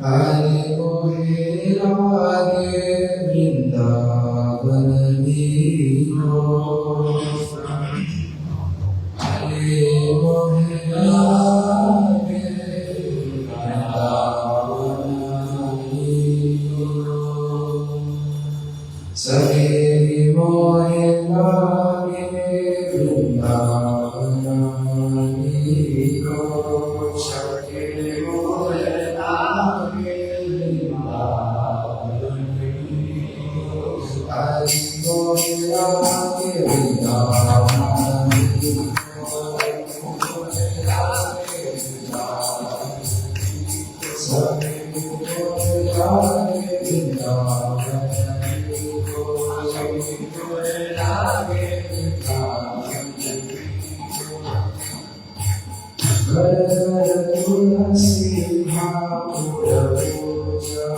आए मोहे लागे वृंदावन नीरो, आए मोहे लागे वृंदावन नीरो, सहे मोहे लागे वृंदावन नीरो, सहे मोहे तुलसी भाव पूजा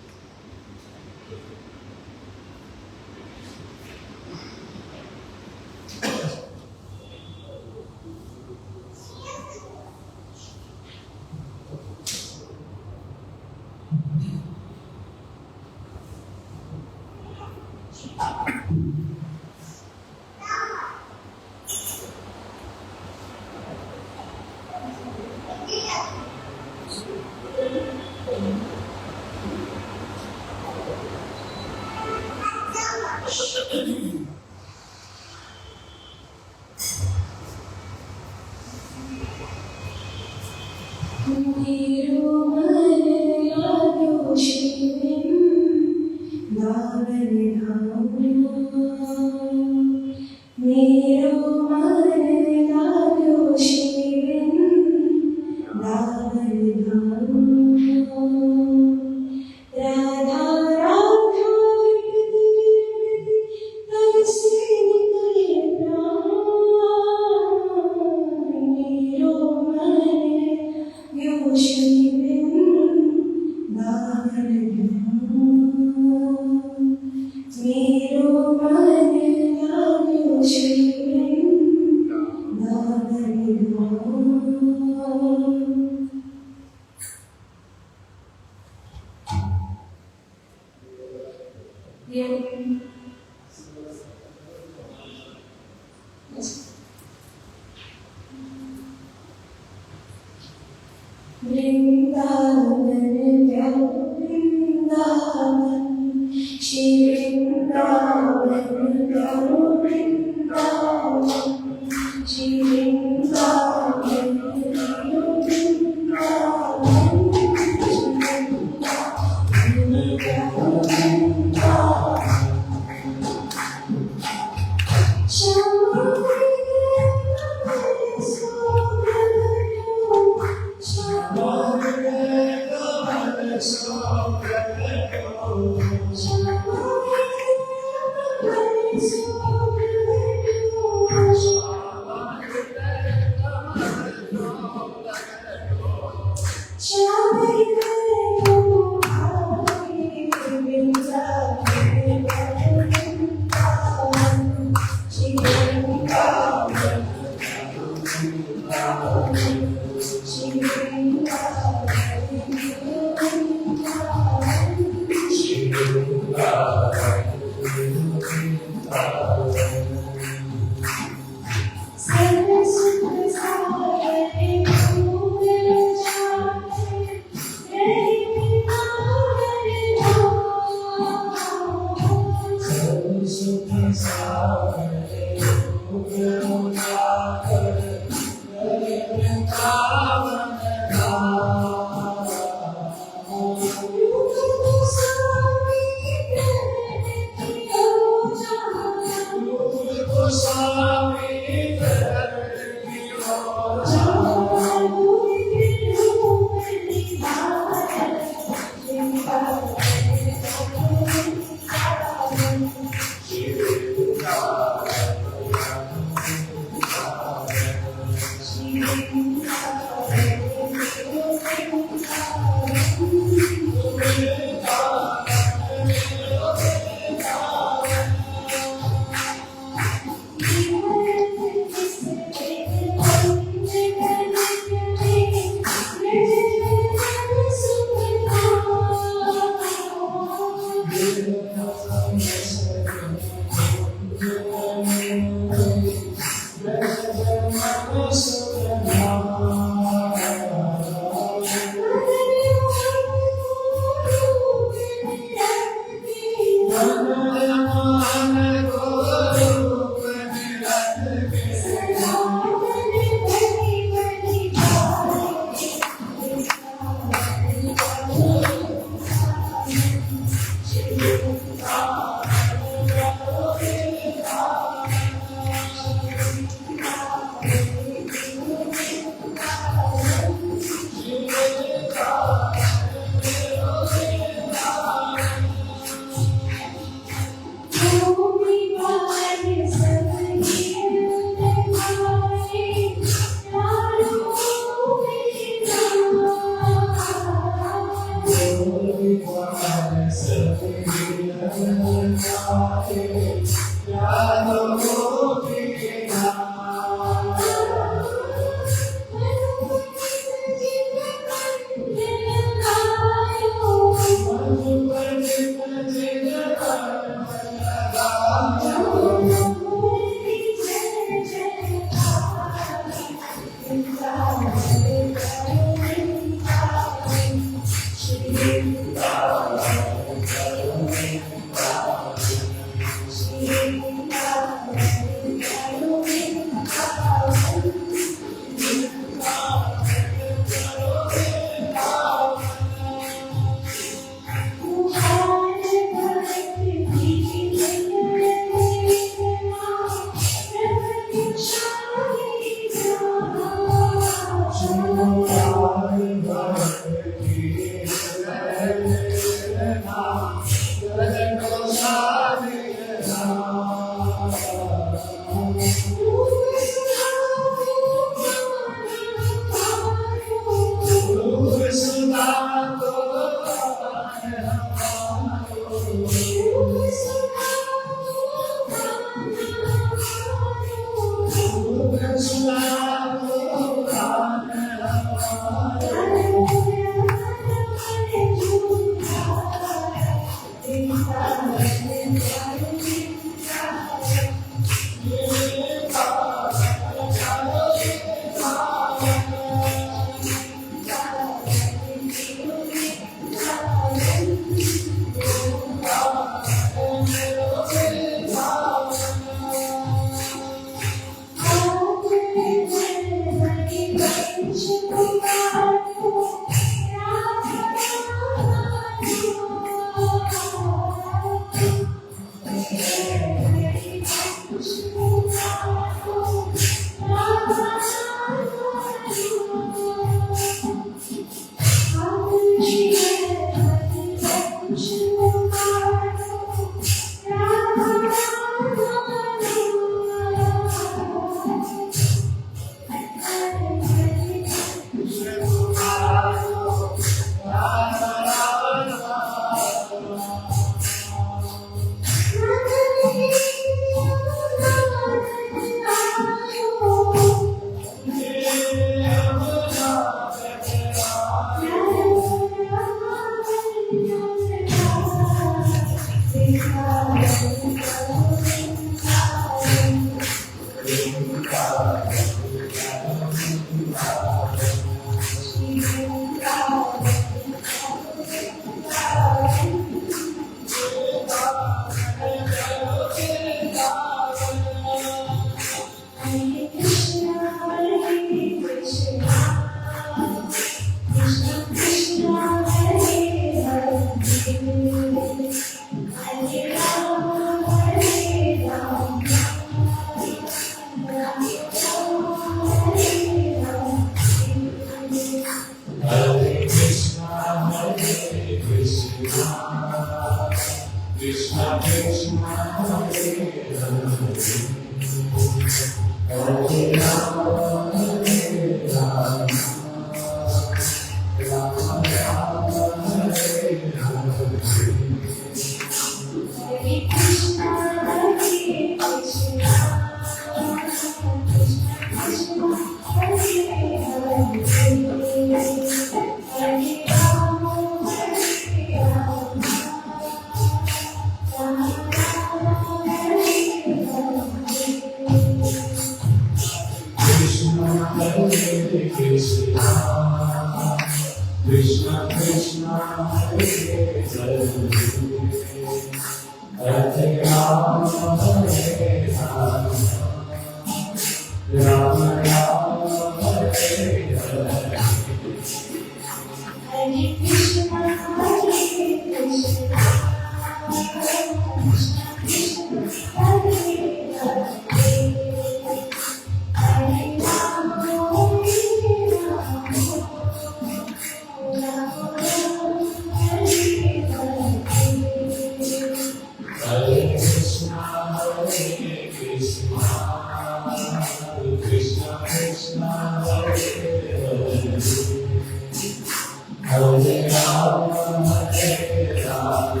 Hare Rama, Hare Rama,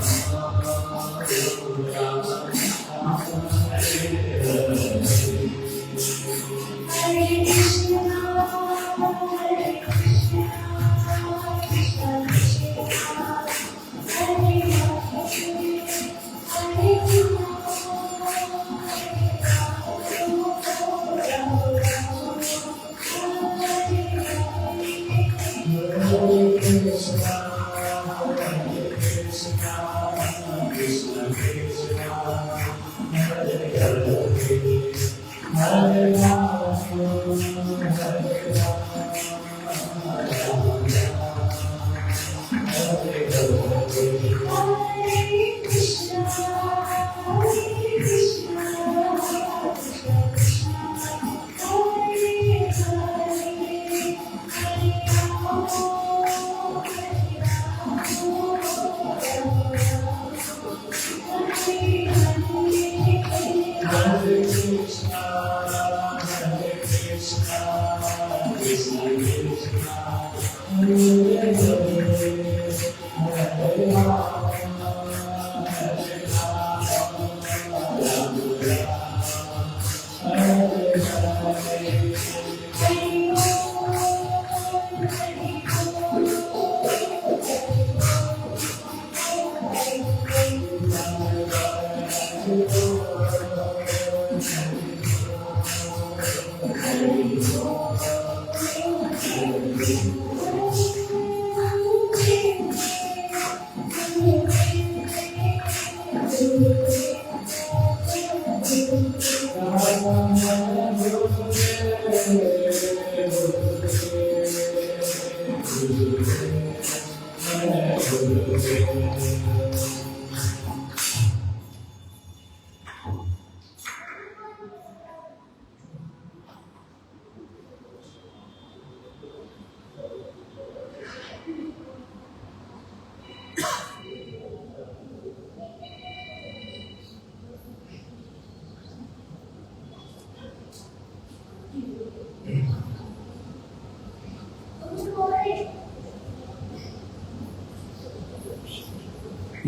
Rama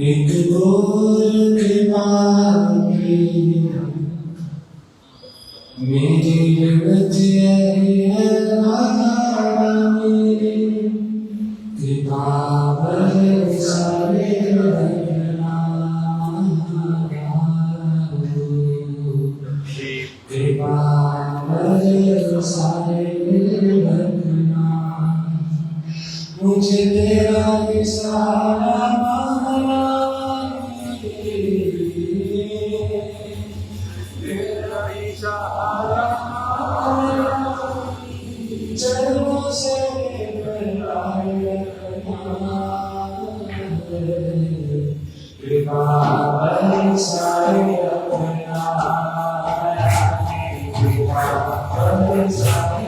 एक बोल के मांगी मेरी विनती है मेरी कृपा बरसाए रखना कृपा बरसाए रखना मुझे तेरा इशारा चरणों से कृपा बरसाए रखना कृपा बरसाए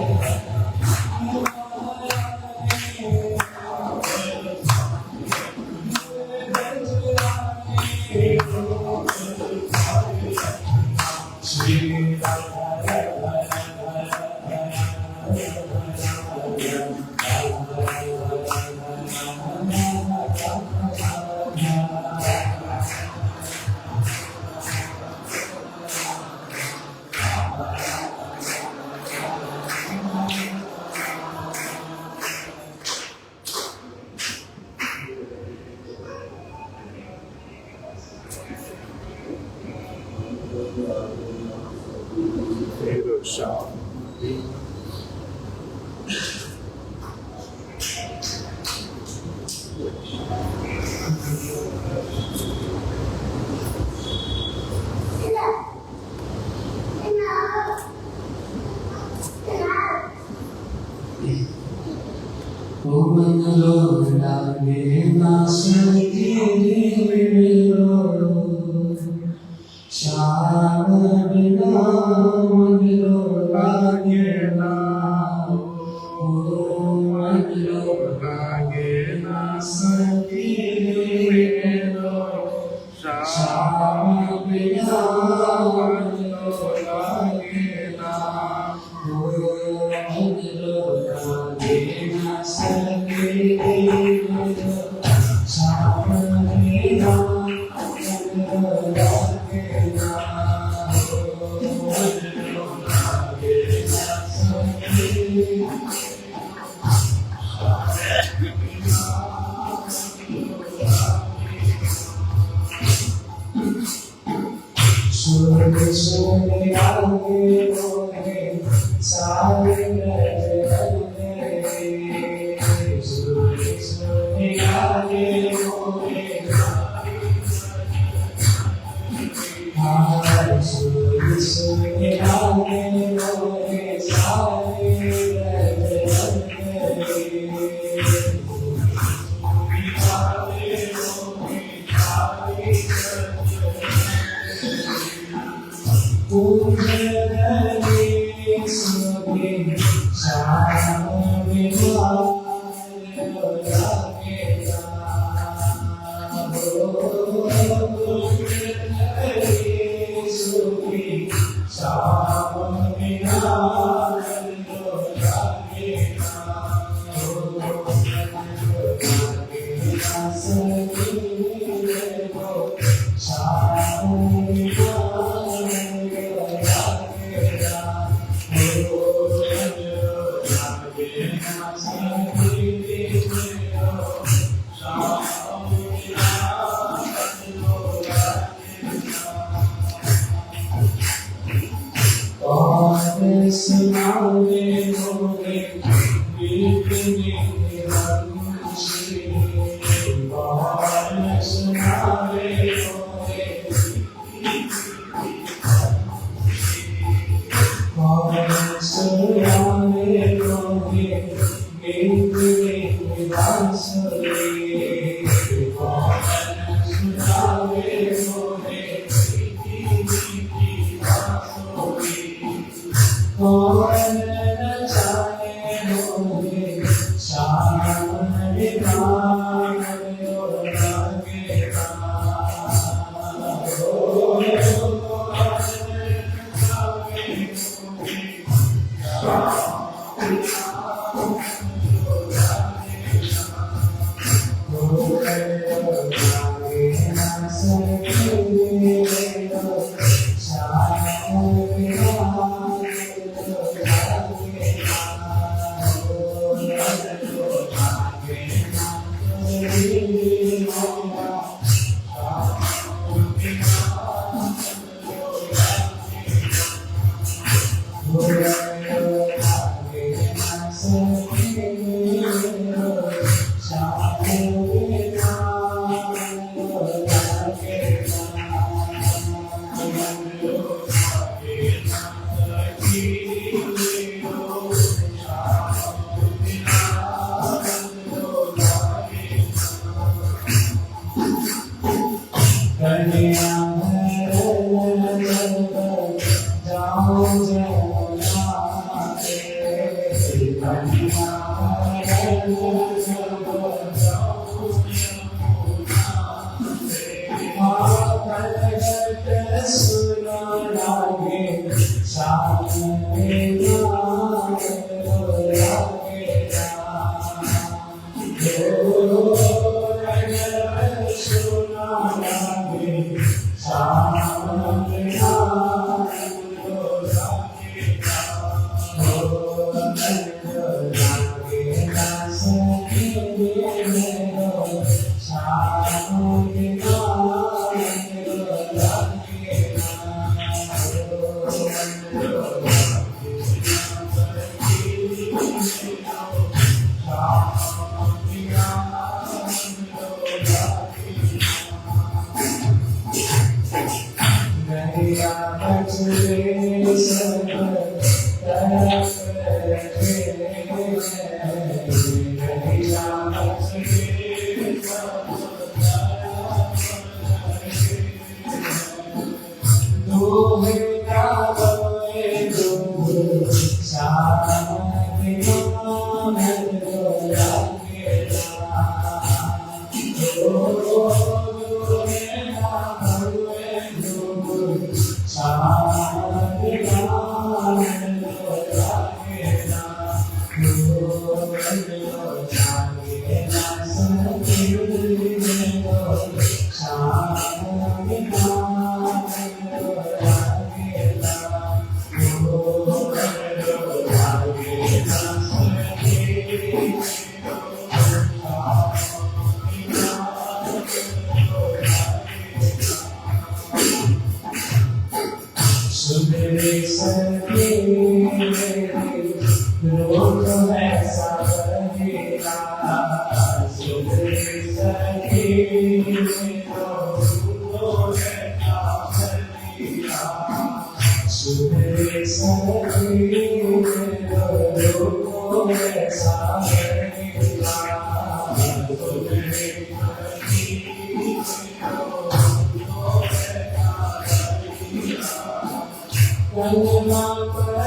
कंगना पर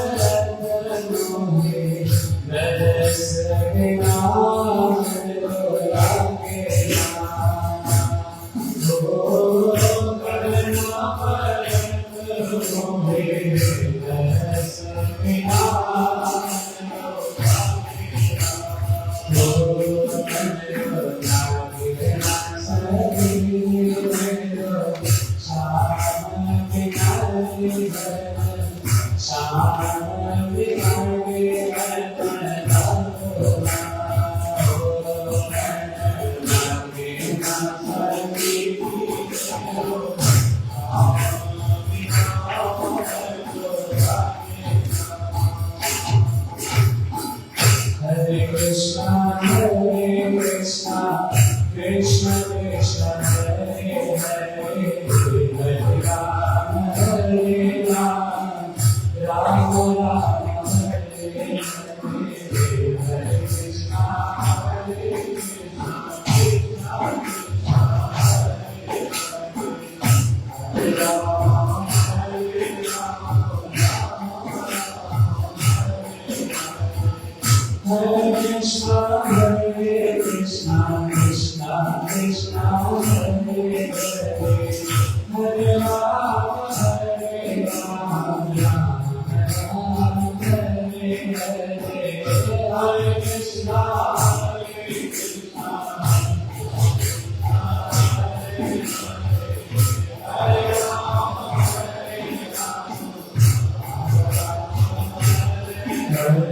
मोहे बरस बिना लागे ओ कंगना पर मोहे बरस बिना Hare Krishna, Krishna Krishna, Hare Hare, Hare Rama, Hare Rama, Rama Rama, Hare Hare, Hare Krishna, Hare Krishna, Hare Rama, Hare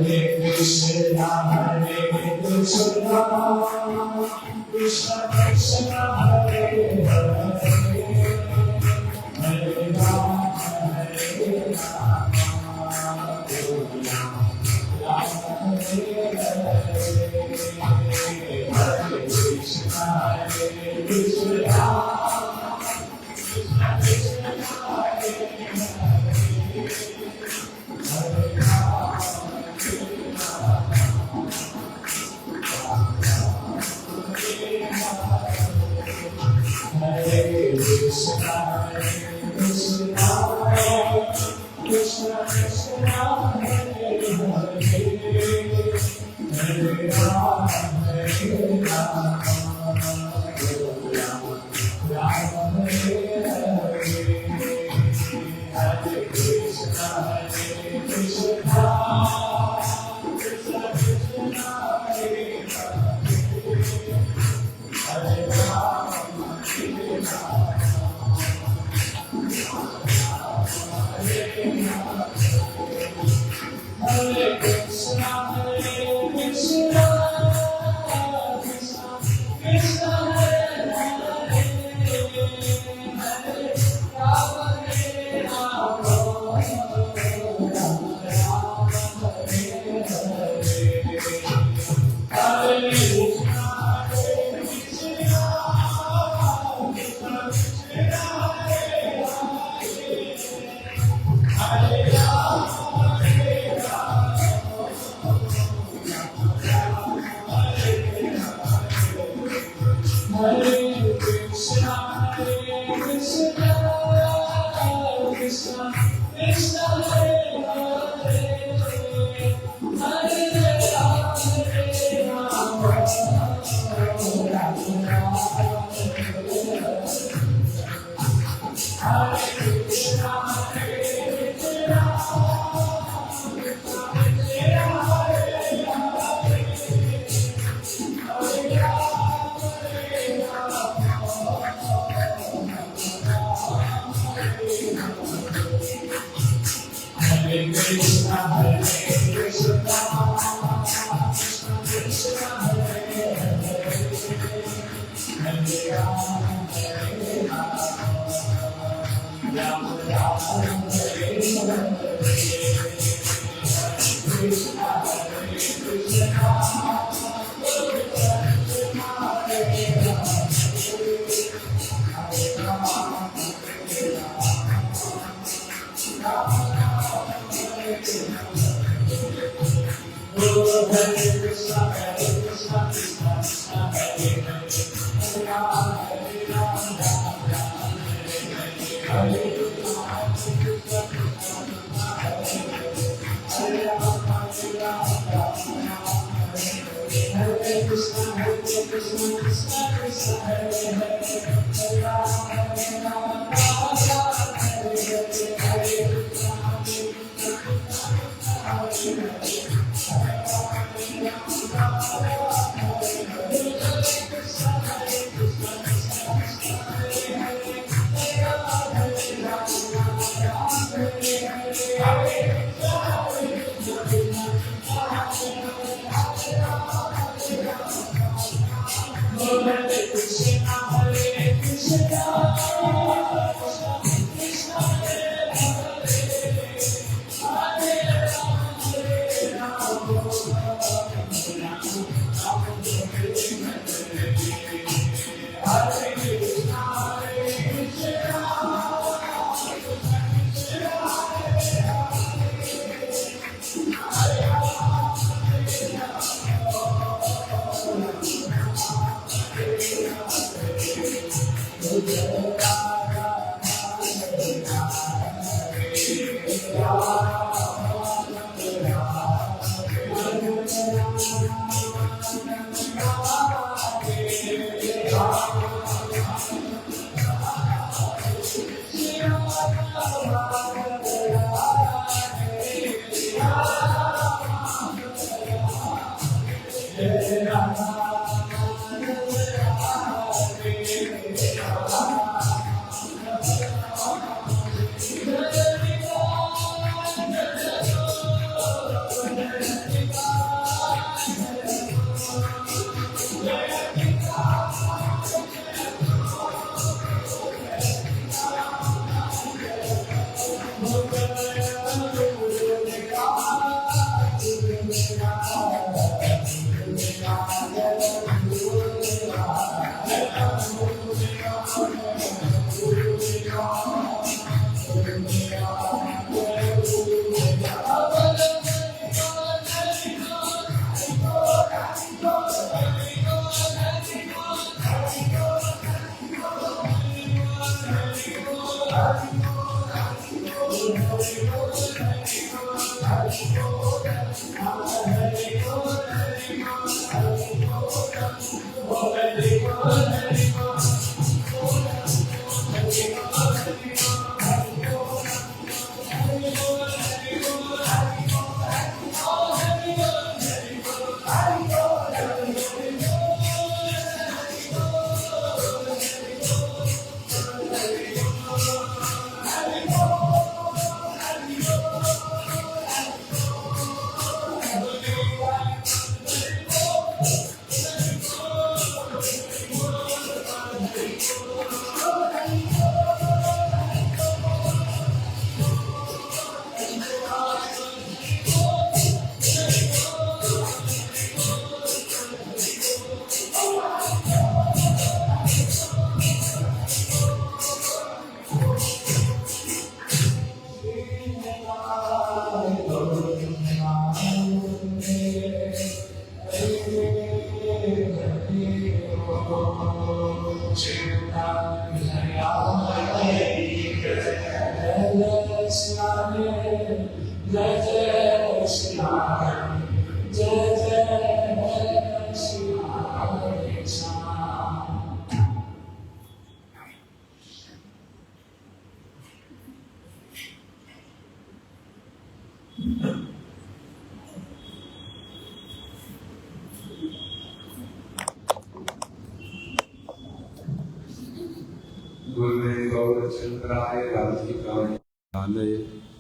Hare Krishna, Krishna Krishna, Hare Hare, Hare Rama, Hare Rama, Rama Rama, Hare Hare, Hare Krishna, Hare Krishna, Hare Krishna, Krishna Krishna, Hare Hare, Hare Rama, Hare Rama, Rama Hare Hare, Hare Krishna, Hare Krishna.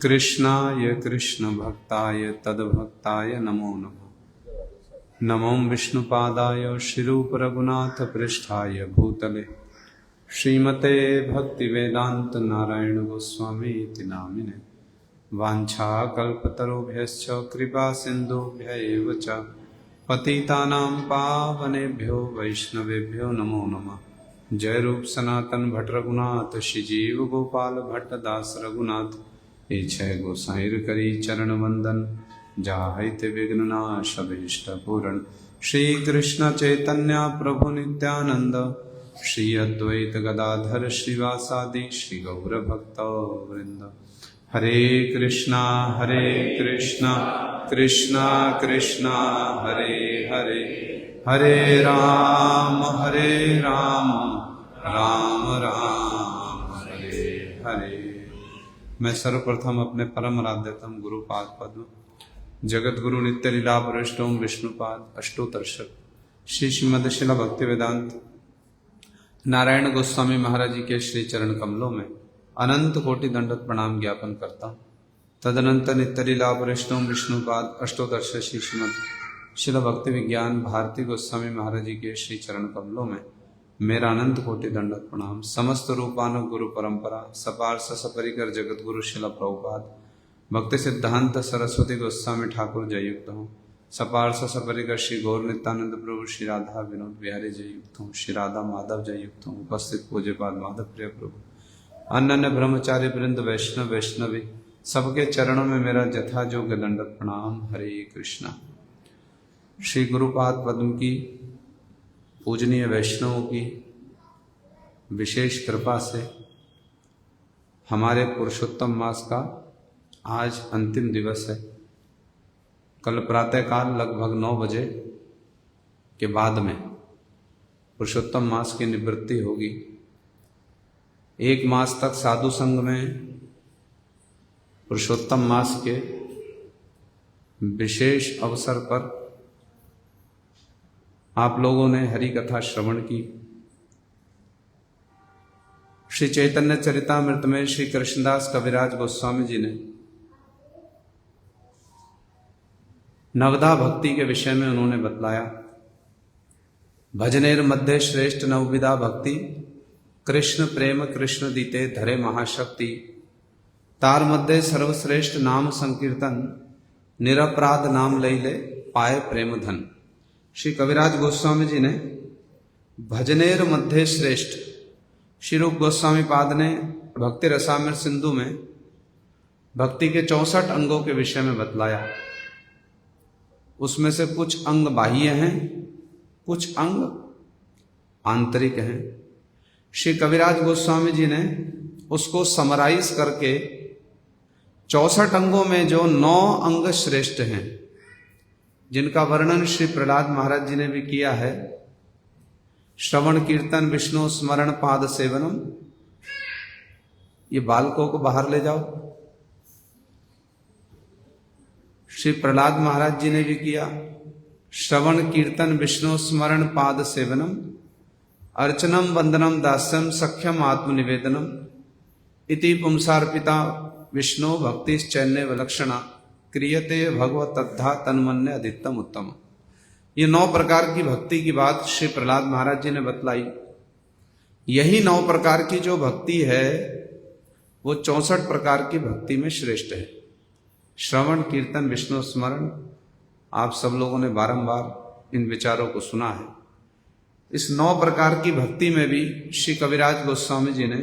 कृष्णाय कृष्ण भक्ताय तद्भक्ताय नमो नमः। नमो विष्णुपादाय श्रीरूप रघुनाथ पृष्ठाय भूतले श्रीमते भक्तिवेदांत नारायण गोस्वामी इति नामिने। वाञ्छाकल्पतरुभ्यश्च कृपा सिन्धुभ्यैव च पतितानां पावनेभ्यो वैष्णवेभ्यो नमो नमः। जय रूप सनातन भट्ट रघुनाथ श्रीजीव गोपाल भट्ट दास रघुनाथ इच्छय गोसाईर करी चरण वंदन जाहिते विघ्ननाश अभीष्ट पूरण। श्री कृष्ण चैतन्य प्रभु नित्यानंद श्री अद्वैत गदाधर श्रीवासादि श्री गौर भक्त वृंद। हरे कृष्णा कृष्णा कृष्णा हरे हरे हरे राम राम राम हरे हरे। मैं सर्वप्रथम अपने परम आराध्यतम गुरुपाद पद्म जगत गुरु नित्य लीला वरिष्ठों विष्णुपाद अष्टोत्तरशत श्री श्रीमद शिला भक्ति वेदांत नारायण गोस्वामी महाराज जी के श्री चरण कमलों में अनंत कोटि दंडवत प्रणाम ज्ञापन करता हूँ। तदनंतर नित्य लीला वरिष्ठों विष्णुपाद अष्टोत्तरशत श्री श्रीमद शिला भक्ति विज्ञान भारती गोस्वामी महाराज जी के श्री चरण कमलों में मेरा अनंत कोटि दंडवत प्रणाम। समस्त रूपानुग गुरु परंपरा सपार्श सपरिकर जगत गुरु शिला प्रभुपाद भक्ति सिद्धांत सरस्वती गोस्वामी ठाकुर जययुक्त हूँ। सपार्श सपरिकर श्री गौर नित्यानंद प्रभु श्री राधा विनोद बिहारी जययुक्त हूँ। श्री राधा माधव जययुक्त हूँ। उपस्थित पूज्यपाद माधव प्रिय प्रभु अन्य ब्रह्मचारी वृंद वैष्णव वैष्णवी सबके चरणों में मेरा जथा जोग्य दंडवत प्रणाम। हरे कृष्णा। श्री गुरुपाद पद्म की पूजनीय वैष्णवों की विशेष कृपा से हमारे पुरुषोत्तम मास का आज अंतिम दिवस है। कल प्रातःकाल लगभग 9 बजे के बाद में पुरुषोत्तम मास की निवृत्ति होगी। 1 मास तक साधु संघ में पुरुषोत्तम मास के विशेष अवसर पर आप लोगों ने हरि कथा श्रवण की। श्री चैतन्य चरितामृत में श्री कृष्णदास कविराज गोस्वामी जी ने नवधा भक्ति के विषय में उन्होंने बतलाया। भजनेर मध्य श्रेष्ठ नवविधा भक्ति कृष्ण प्रेम कृष्ण दीते धरे महाशक्ति तार मध्य सर्वश्रेष्ठ नाम संकीर्तन निरपराध नाम लैले पाए प्रेम धन। श्री कविराज गोस्वामी जी ने भजनेर मध्य श्रेष्ठ श्री रूप गोस्वामी पाद ने भक्ति रसामृत सिंधु में भक्ति के 64 अंगों के विषय में बतलाया। उसमें से कुछ अंग बाह्य हैं, कुछ अंग आंतरिक हैं। श्री कविराज गोस्वामी जी ने उसको समराइज करके 64 अंगों में जो 9 अंग श्रेष्ठ हैं, जिनका वर्णन श्री प्रहलाद महाराज जी ने भी किया है। श्रवण कीर्तन विष्णु स्मरण पाद सेवनम। ये बालकों को बाहर ले जाओ। श्री प्रहलाद महाराज जी ने भी किया। श्रवण कीर्तन विष्णु स्मरण पाद सेवनम अर्चनम वंदनम दास्यम सख्यम आत्मनिवेदनम इति पुंसार्पिता विष्णु भक्ति चैन्य विलक्षणा क्रियते भगवत तद्धा तन्मन्य अधिकतम उत्तम। ये 9 प्रकार की भक्ति की बात श्री प्रहलाद महाराज जी ने बतलाई। यही 9 प्रकार की जो भक्ति है वो 64 प्रकार की भक्ति में श्रेष्ठ है। श्रवण कीर्तन विष्णु स्मरण, आप सब लोगों ने बारंबार इन विचारों को सुना है। इस 9 प्रकार की भक्ति में भी श्री कविराज गोस्वामी जी ने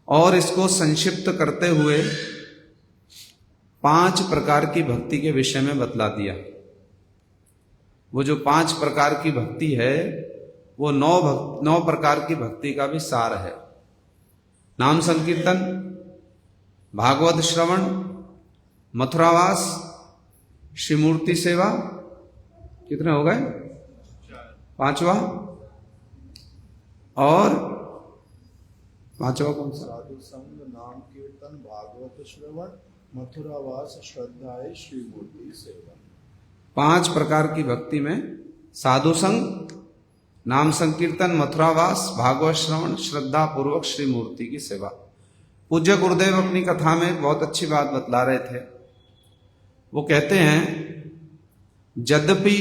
और इसको संक्षिप्त करते हुए 5 प्रकार की भक्ति के विषय में बतला दिया। वो जो 5 प्रकार की भक्ति है वो 9 प्रकार की भक्ति का भी सार है। नाम संकीर्तन, भागवत श्रवण, मथुरावास, श्री मूर्ति सेवा, कितने हो गए? 5वां। और 5वां कौन सा? साधु संग, नाम कीर्तन, भागवत श्रवण, मथुरावास, श्रद्धाए, श्री मूर्ति सेवा। 5 प्रकार की भक्ति में साधु संग, नाम संकीर्तन, मथुरावास, भागवत श्रवण, श्रद्धा पूर्वक श्री मूर्ति की सेवा। पूज्य गुरुदेव अपनी कथा में बहुत अच्छी बात बतला रहे थे। वो कहते हैं, यद्यपि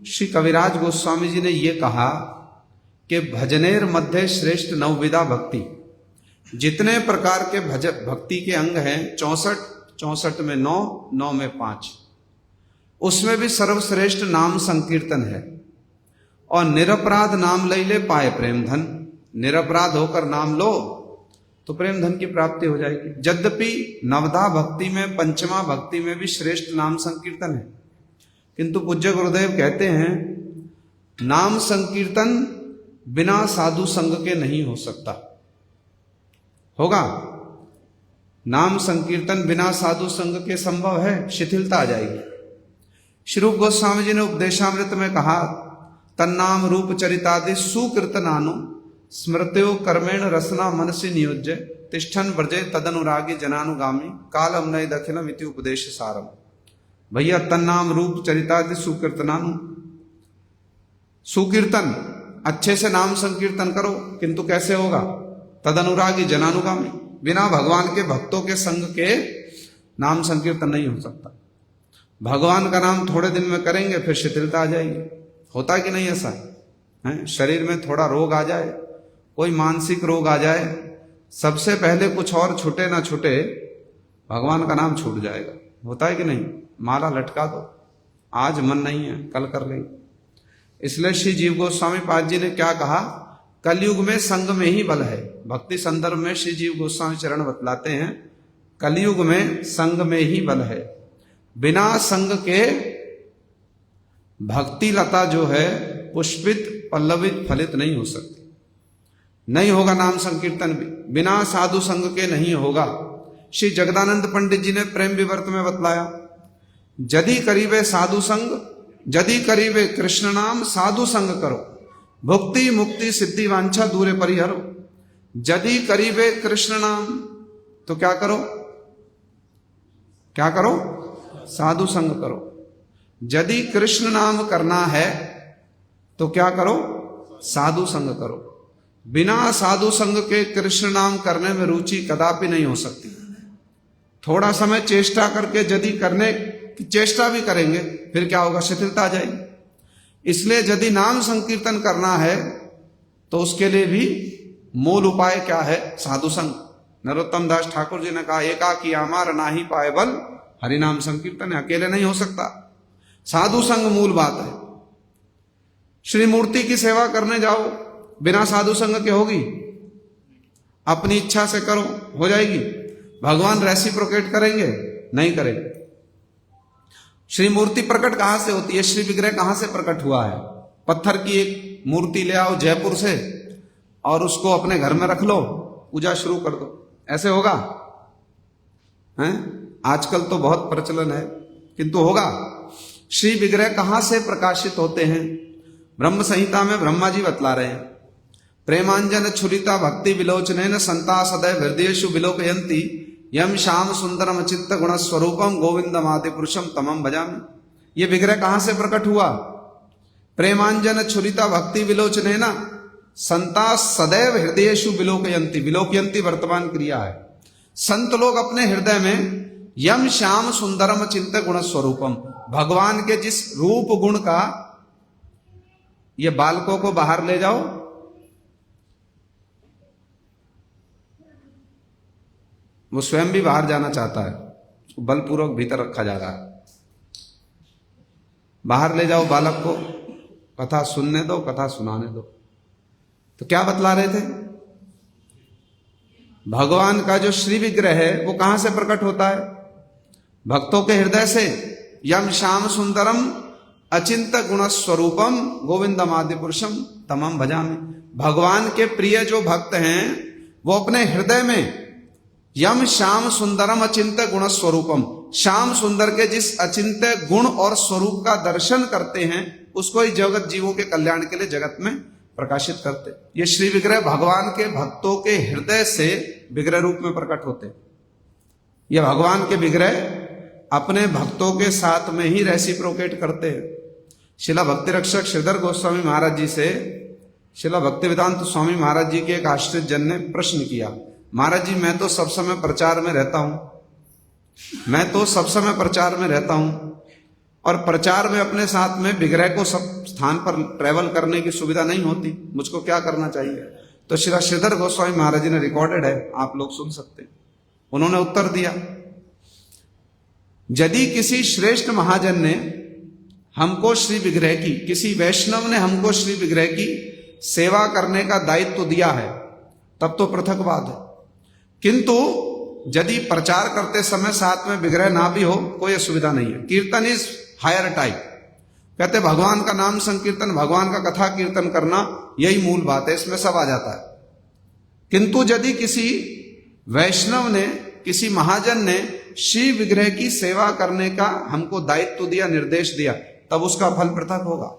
श्री कविराज गोस्वामी जी ने ये कहा कि भजनेर मध्य श्रेष्ठ नवविधा भक्ति, जितने प्रकार के भक्ति के अंग हैं 64 में 9 में 5, उसमें भी सर्वश्रेष्ठ नाम संकीर्तन है। और निरपराध नाम लैले पाए प्रेम धन। निरपराध होकर नाम लो तो प्रेम धन की प्राप्ति हो जाएगी। यद्यपि नवधा भक्ति में 5वां भक्ति में भी श्रेष्ठ नाम संकीर्तन है, किंतु पूज्य गुरुदेव कहते हैं नाम संकीर्तन बिना साधु संग के नहीं हो सकता। होगा? नाम संकीर्तन बिना साधु संग के संभव है? शिथिलता आ जाएगी। श्री रूप गोस्वामी जी ने उपदेशामृत में कहा, तन्नाम रूप चरितादि सुकीर्तनानु स्मृत्यो कर्मेण रसना मनसि नियोज्य तिष्ठन ब्रजे तदनुरागी जनानुगामी कालम नय दखिलम इति उपदेश सारम। भैया तन्नाम रूप चरितादि सुकीर्तनानु, सुकीर्तन अच्छे से नाम संकीर्तन करो, किंतु कैसे होगा? तदनुरागी जनानुगामी, बिना भगवान के भक्तों के संग के नाम संकीर्तन नहीं हो सकता। भगवान का नाम थोड़े दिन में करेंगे फिर शिथिलता आ जाएगी। होता कि नहीं ऐसा है? शरीर में थोड़ा रोग आ जाए, कोई मानसिक रोग आ जाए, सबसे पहले कुछ और छूटे ना छूटे भगवान का नाम छूट जाएगा। होता है कि नहीं? माला लटका दो, आज मन नहीं है कल कर लेंगे। इसलिए श्री जीव गोस्वामी पाद जी ने क्या कहा, कलयुग में संग में ही बल है। भक्ति संदर्भ में श्री जीव गोस्वामी चरण बतलाते हैं, कलयुग में संग में ही बल है। बिना संग के भक्ति लता जो है पुष्पित पल्लवित फलित नहीं हो सकती। नहीं होगा नाम संकीर्तन भी, बिना साधु संग के नहीं होगा। श्री जगदानंद पंडित जी ने प्रेम विवर्त में बतलाया, यदि करीबे साधु संग, यदि करीबे कृष्ण नाम साधु संग करो, भुक्ति मुक्ति सिद्धि वांछा दूरे परिहरो। यदि करीबे कृष्ण नाम, तो क्या करो? क्या करो? साधु संग करो। यदि कृष्ण नाम करना है तो क्या करो? साधु संग करो। बिना साधु संग के कृष्ण नाम करने में रुचि कदापि नहीं हो सकती। थोड़ा समय चेष्टा करके यदि करने की चेष्टा भी करेंगे फिर क्या होगा? शिथिलता आ जाएगी। इसलिए यदि नाम संकीर्तन करना है तो उसके लिए भी मूल उपाय क्या है? साधु संग। नरोत्तम दास ठाकुर जी ने कहा, एकाकी आमार नाही पाए बल, हरिनाम संकीर्तन अकेले नहीं हो सकता, साधु संग मूल बात है। श्री मूर्ति की सेवा करने जाओ, बिना साधु संग के होगी? अपनी इच्छा से करो, हो जाएगी? भगवान रेसिप्रोकेट करेंगे? नहीं करेंगे। श्री मूर्ति प्रकट कहां से होती है? श्री विग्रह कहां से प्रकट हुआ है? पत्थर की एक मूर्ति ले आओ जयपुर से और उसको अपने घर में रख लो, पूजा शुरू कर दो, ऐसे होगा? हैं? आजकल तो बहुत प्रचलन है, किंतु होगा? श्री विग्रह कहां से प्रकाशित होते हैं? ब्रह्म संहिता में ब्रह्मा जी बतला रहे हैं, प्रेमांजन छुरिता भक्ति विलोचनेन संता सदैव हृदयेषु विलोकयन्ति यम श्याम सुंदरम चित्त गुण स्वरूपम गोविंदम आदि पुरुषम तमम भजामि। ये विग्रह कहां से प्रकट हुआ? प्रेमांजन छुरिता भक्ति विलोचनेन संता सदैव हृदयेषु विलोकयन्ति। विलोकयन्ति वर्तमान क्रिया है। संत लोग अपने हृदय में यम श्याम सुंदरम चिंत गुण स्वरूपम, भगवान के जिस रूप गुण का, ये बालकों को बाहर ले जाओ, वो स्वयं भी बाहर जाना चाहता है, उसको बलपूर्वक भीतर रखा जा रहा है। बाहर ले जाओ बालक को, कथा सुनने दो, कथा सुनाने दो। तो क्या बतला रहे थे? भगवान का जो श्री विग्रह है वो कहां से प्रकट होता है? भक्तों के हृदय से। यम श्याम सुंदरम अचिंत गुण स्वरूपम गोविंदम आदि पुरुषम तमम भजामि। भगवान के प्रिय जो भक्त हैं वो अपने हृदय में यम श्याम सुंदरम अचिंत गुण स्वरूपम, श्याम सुंदर के जिस अचिंत गुण और स्वरूप का दर्शन करते हैं उसको ही जगत जीवों के कल्याण के लिए जगत में प्रकाशित करते। ये श्री विग्रह भगवान के भक्तों के हृदय से विग्रह रूप में प्रकट होते। ये भगवान के विग्रह अपने भक्तों के साथ में ही रेसिप्रोकेट करते हैं। शिला भक्ति रक्षक श्रीधर गोस्वामी महाराज जी से शिला भक्ति वेदांत स्वामी महाराज जी के एक आश्रित जन ने प्रश्न किया, महाराज जी मैं तो सब समय प्रचार में रहता हूं, मैं तो सब समय प्रचार में रहता हूं और प्रचार में अपने साथ में विग्रह को सब स्थान पर ट्रेवल करने की सुविधा नहीं होती, मुझको क्या करना चाहिए? तो श्री श्रीधर गोस्वामी महाराज जी ने, रिकॉर्डेड है, आप लोग सुन सकते हैं, उन्होंने उत्तर दिया, यदि किसी श्रेष्ठ महाजन ने हमको श्री विग्रह की, किसी वैष्णव ने हमको श्री विग्रह की सेवा करने का दायित्व दिया है तब तो पृथक बात है, किंतु यदि प्रचार करते समय साथ में विग्रह ना भी हो कोई असुविधा नहीं है। कीर्तन इज हायर टाइप। कहते भगवान का नाम संकीर्तन, भगवान का कथा कीर्तन करना यही मूल बात है, इसमें सब आ जाता है। किंतु यदि किसी वैष्णव ने, किसी महाजन ने श्री विग्रह की सेवा करने का हमको दायित्व दिया, निर्देश दिया, तब उसका फल पृथक होगा।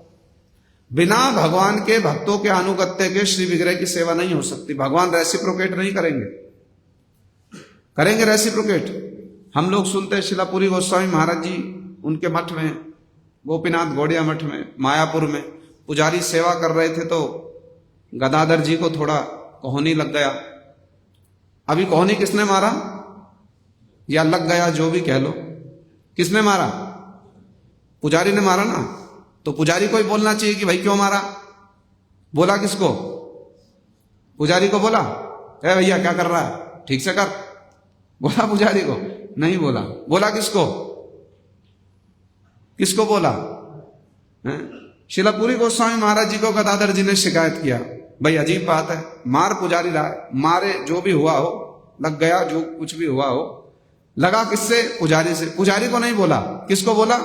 बिना भगवान के भक्तों के अनुगत्य के श्री विग्रह की सेवा नहीं हो सकती। भगवान रेसिप्रोकेट नहीं करेंगे। करेंगे रेसिप्रोकेट? हम लोग सुनते हैं शिलापुरी गोस्वामी महाराज जी, उनके मठ में, गोपीनाथ गौड़िया मठ में, मायापुर में पुजारी सेवा कर रहे थे तो गदाधर जी को थोड़ा कोहनी लग गया। अभी कोहनी किसने मारा या लग गया, जो भी कह लो, किसने मारा? पुजारी ने मारा ना। तो पुजारी को ही बोलना चाहिए कि भाई क्यों मारा। बोला किसको? पुजारी को बोला, ए भैया क्या कर रहा है, ठीक से कर, बोला पुजारी को? नहीं बोला। बोला किसको? किसको बोला? शिलापुरी गोस्वामी महाराज जी को गदाधर जी ने शिकायत किया, भाई अजीब बात है, मार पुजारी रहा है, मारे, जो भी हुआ हो, लग गया, जो कुछ भी हुआ हो। लगा किससे? पुजारी से। पुजारी को नहीं बोला, किसको बोला?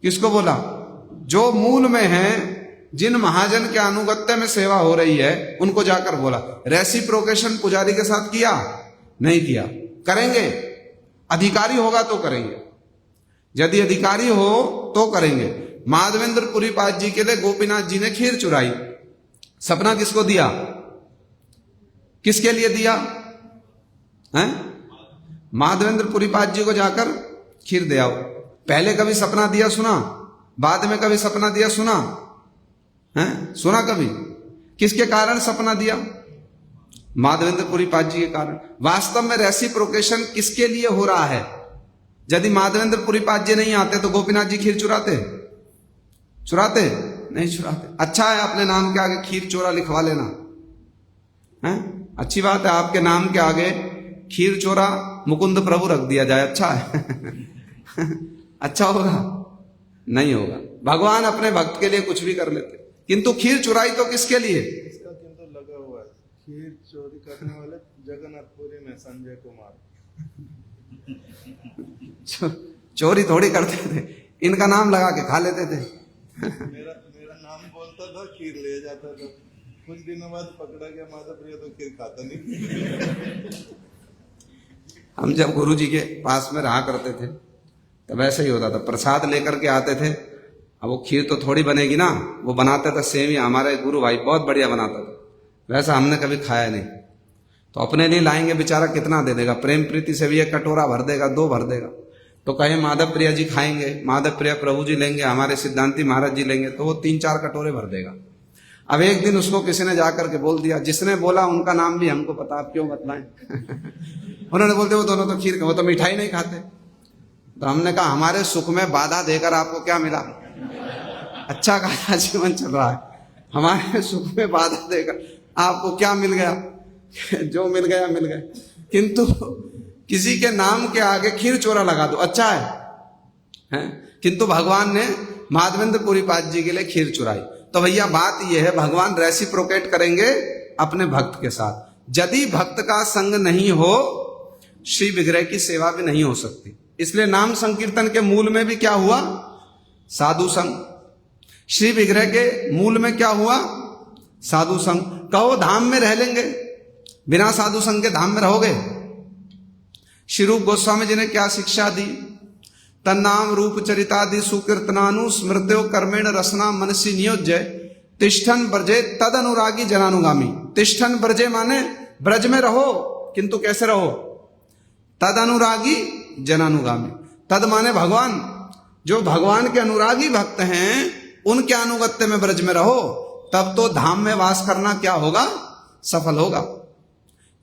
किसको बोला? जो मूल में है, जिन महाजन के अनुगत्य में सेवा हो रही है, उनको जाकर बोला। रेसिप्रोकेशन पुजारी के साथ किया? नहीं किया। करेंगे? अधिकारी होगा तो करेंगे, यदि अधिकारी हो तो करेंगे। माधवेंद्र पुरीपाद जी के लिए गोपीनाथ जी ने खीर चुराई, सपना किसको दिया? किसके लिए दिया है? माधवेंद्र पुरीपाद जी को जाकर खीर दे आओ। पहले कभी सपना दिया सुना? बाद में कभी सपना दिया सुना है? सुना कभी? किसके कारण सपना दिया? माधवेंद्र पुरीपाद जी के कारण। वास्तव में रेसिप्रोकेशन किसके लिए हो रहा है? यदि माधवेंद्र पुरीपाद जी नहीं आते तो गोपीनाथ जी खीर चुराते? चुराते? नहीं चुराते। अच्छा है, अपने नाम के आगे खीर चोरा लिखवा लेना है, अच्छी बात है। आपके नाम के आगे खीर चोरा मुकुंद प्रभु रख दिया जाए, अच्छा है। अच्छा होगा? नहीं होगा। भगवान अपने भक्त के लिए कुछ भी कर लेते, किंतु खीर चुराई तो किसके लिए? इसका किंतु लगा हुआ है, खीर चोरी करने वाले जगन्नाथपुरी में संजय कुमार। चोरी थोड़ी करते थे, इनका नाम लगा के खा लेते थे। मेरा नाम बोलता था, खीर ले जाता था। कुछ दिनों बाद पकड़ा गया माधव प्रिय, तो खीर खाता नहीं। हम जब गुरु जी के पास में रहा करते थे तब ऐसा ही होता था, प्रसाद लेकर के आते थे। अब वो खीर तो थोड़ी बनेगी ना, वो बनाते थे सेवियां। हमारे गुरु भाई बहुत बढ़िया बनाता था, वैसा हमने कभी खाया नहीं। तो अपने लिए लाएंगे, बेचारा कितना दे देगा, प्रेम प्रीति से भी एक कटोरा भर देगा, 2 भर देगा। तो कहे माधव प्रिया जी खाएंगे, माधव प्रिया प्रभु जी लेंगे, हमारे सिद्धांती महाराज जी लेंगे, तो वो 3-4 कटोरे भर देगा। अब एक दिन उसको किसी ने जाकर के बोल दिया, जिसने बोला उनका नाम भी हमको पता, आप क्यों बतलाएं। उन्होंने बोलते वो दोनों तो खीर, वो तो मिठाई नहीं खाते। तो हमने कहा हमारे सुख में बाधा देकर आपको क्या मिला? अच्छा खासा जीवन चल रहा है, हमारे सुख में बाधा देकर आपको क्या मिल गया? जो मिल गया मिल गया। किंतु किसी के नाम के आगे खीर चोरा लगा दो, अच्छा है? किंतु भगवान ने माधवेंद्र पुरीपाद जी के लिए खीर चुराई। तो भैया बात यह है, भगवान रेसिप्रोकेट करेंगे अपने भक्त के साथ। यदि भक्त का संग नहीं हो, श्री विग्रह की सेवा भी नहीं हो सकती। इसलिए नाम संकीर्तन के मूल में भी क्या हुआ? साधु संग। श्री विग्रह के मूल में क्या हुआ? साधु संग। कहो धाम में रह लेंगे, बिना साधु संग के धाम में रहोगे? श्री रूप गोस्वामी जी ने क्या शिक्षा दी? तन्नाम रूप चरितादि सुकीर्तनानु स्मृत्यो कर्मेण रसना मनसी नियोज्य तिष्ठन ब्रजे तद अनुरागी जनानुगामी। तिष्ठन ब्रजे माने ब्रज में रहो, किंतु कैसे रहो? तद अनुरागी जनानुगामी। तद माने भगवान। जो भगवान के अनुरागी भक्त हैं उनके अनुगत्य में ब्रज में रहो, तब तो धाम में वास करना क्या होगा? सफल होगा।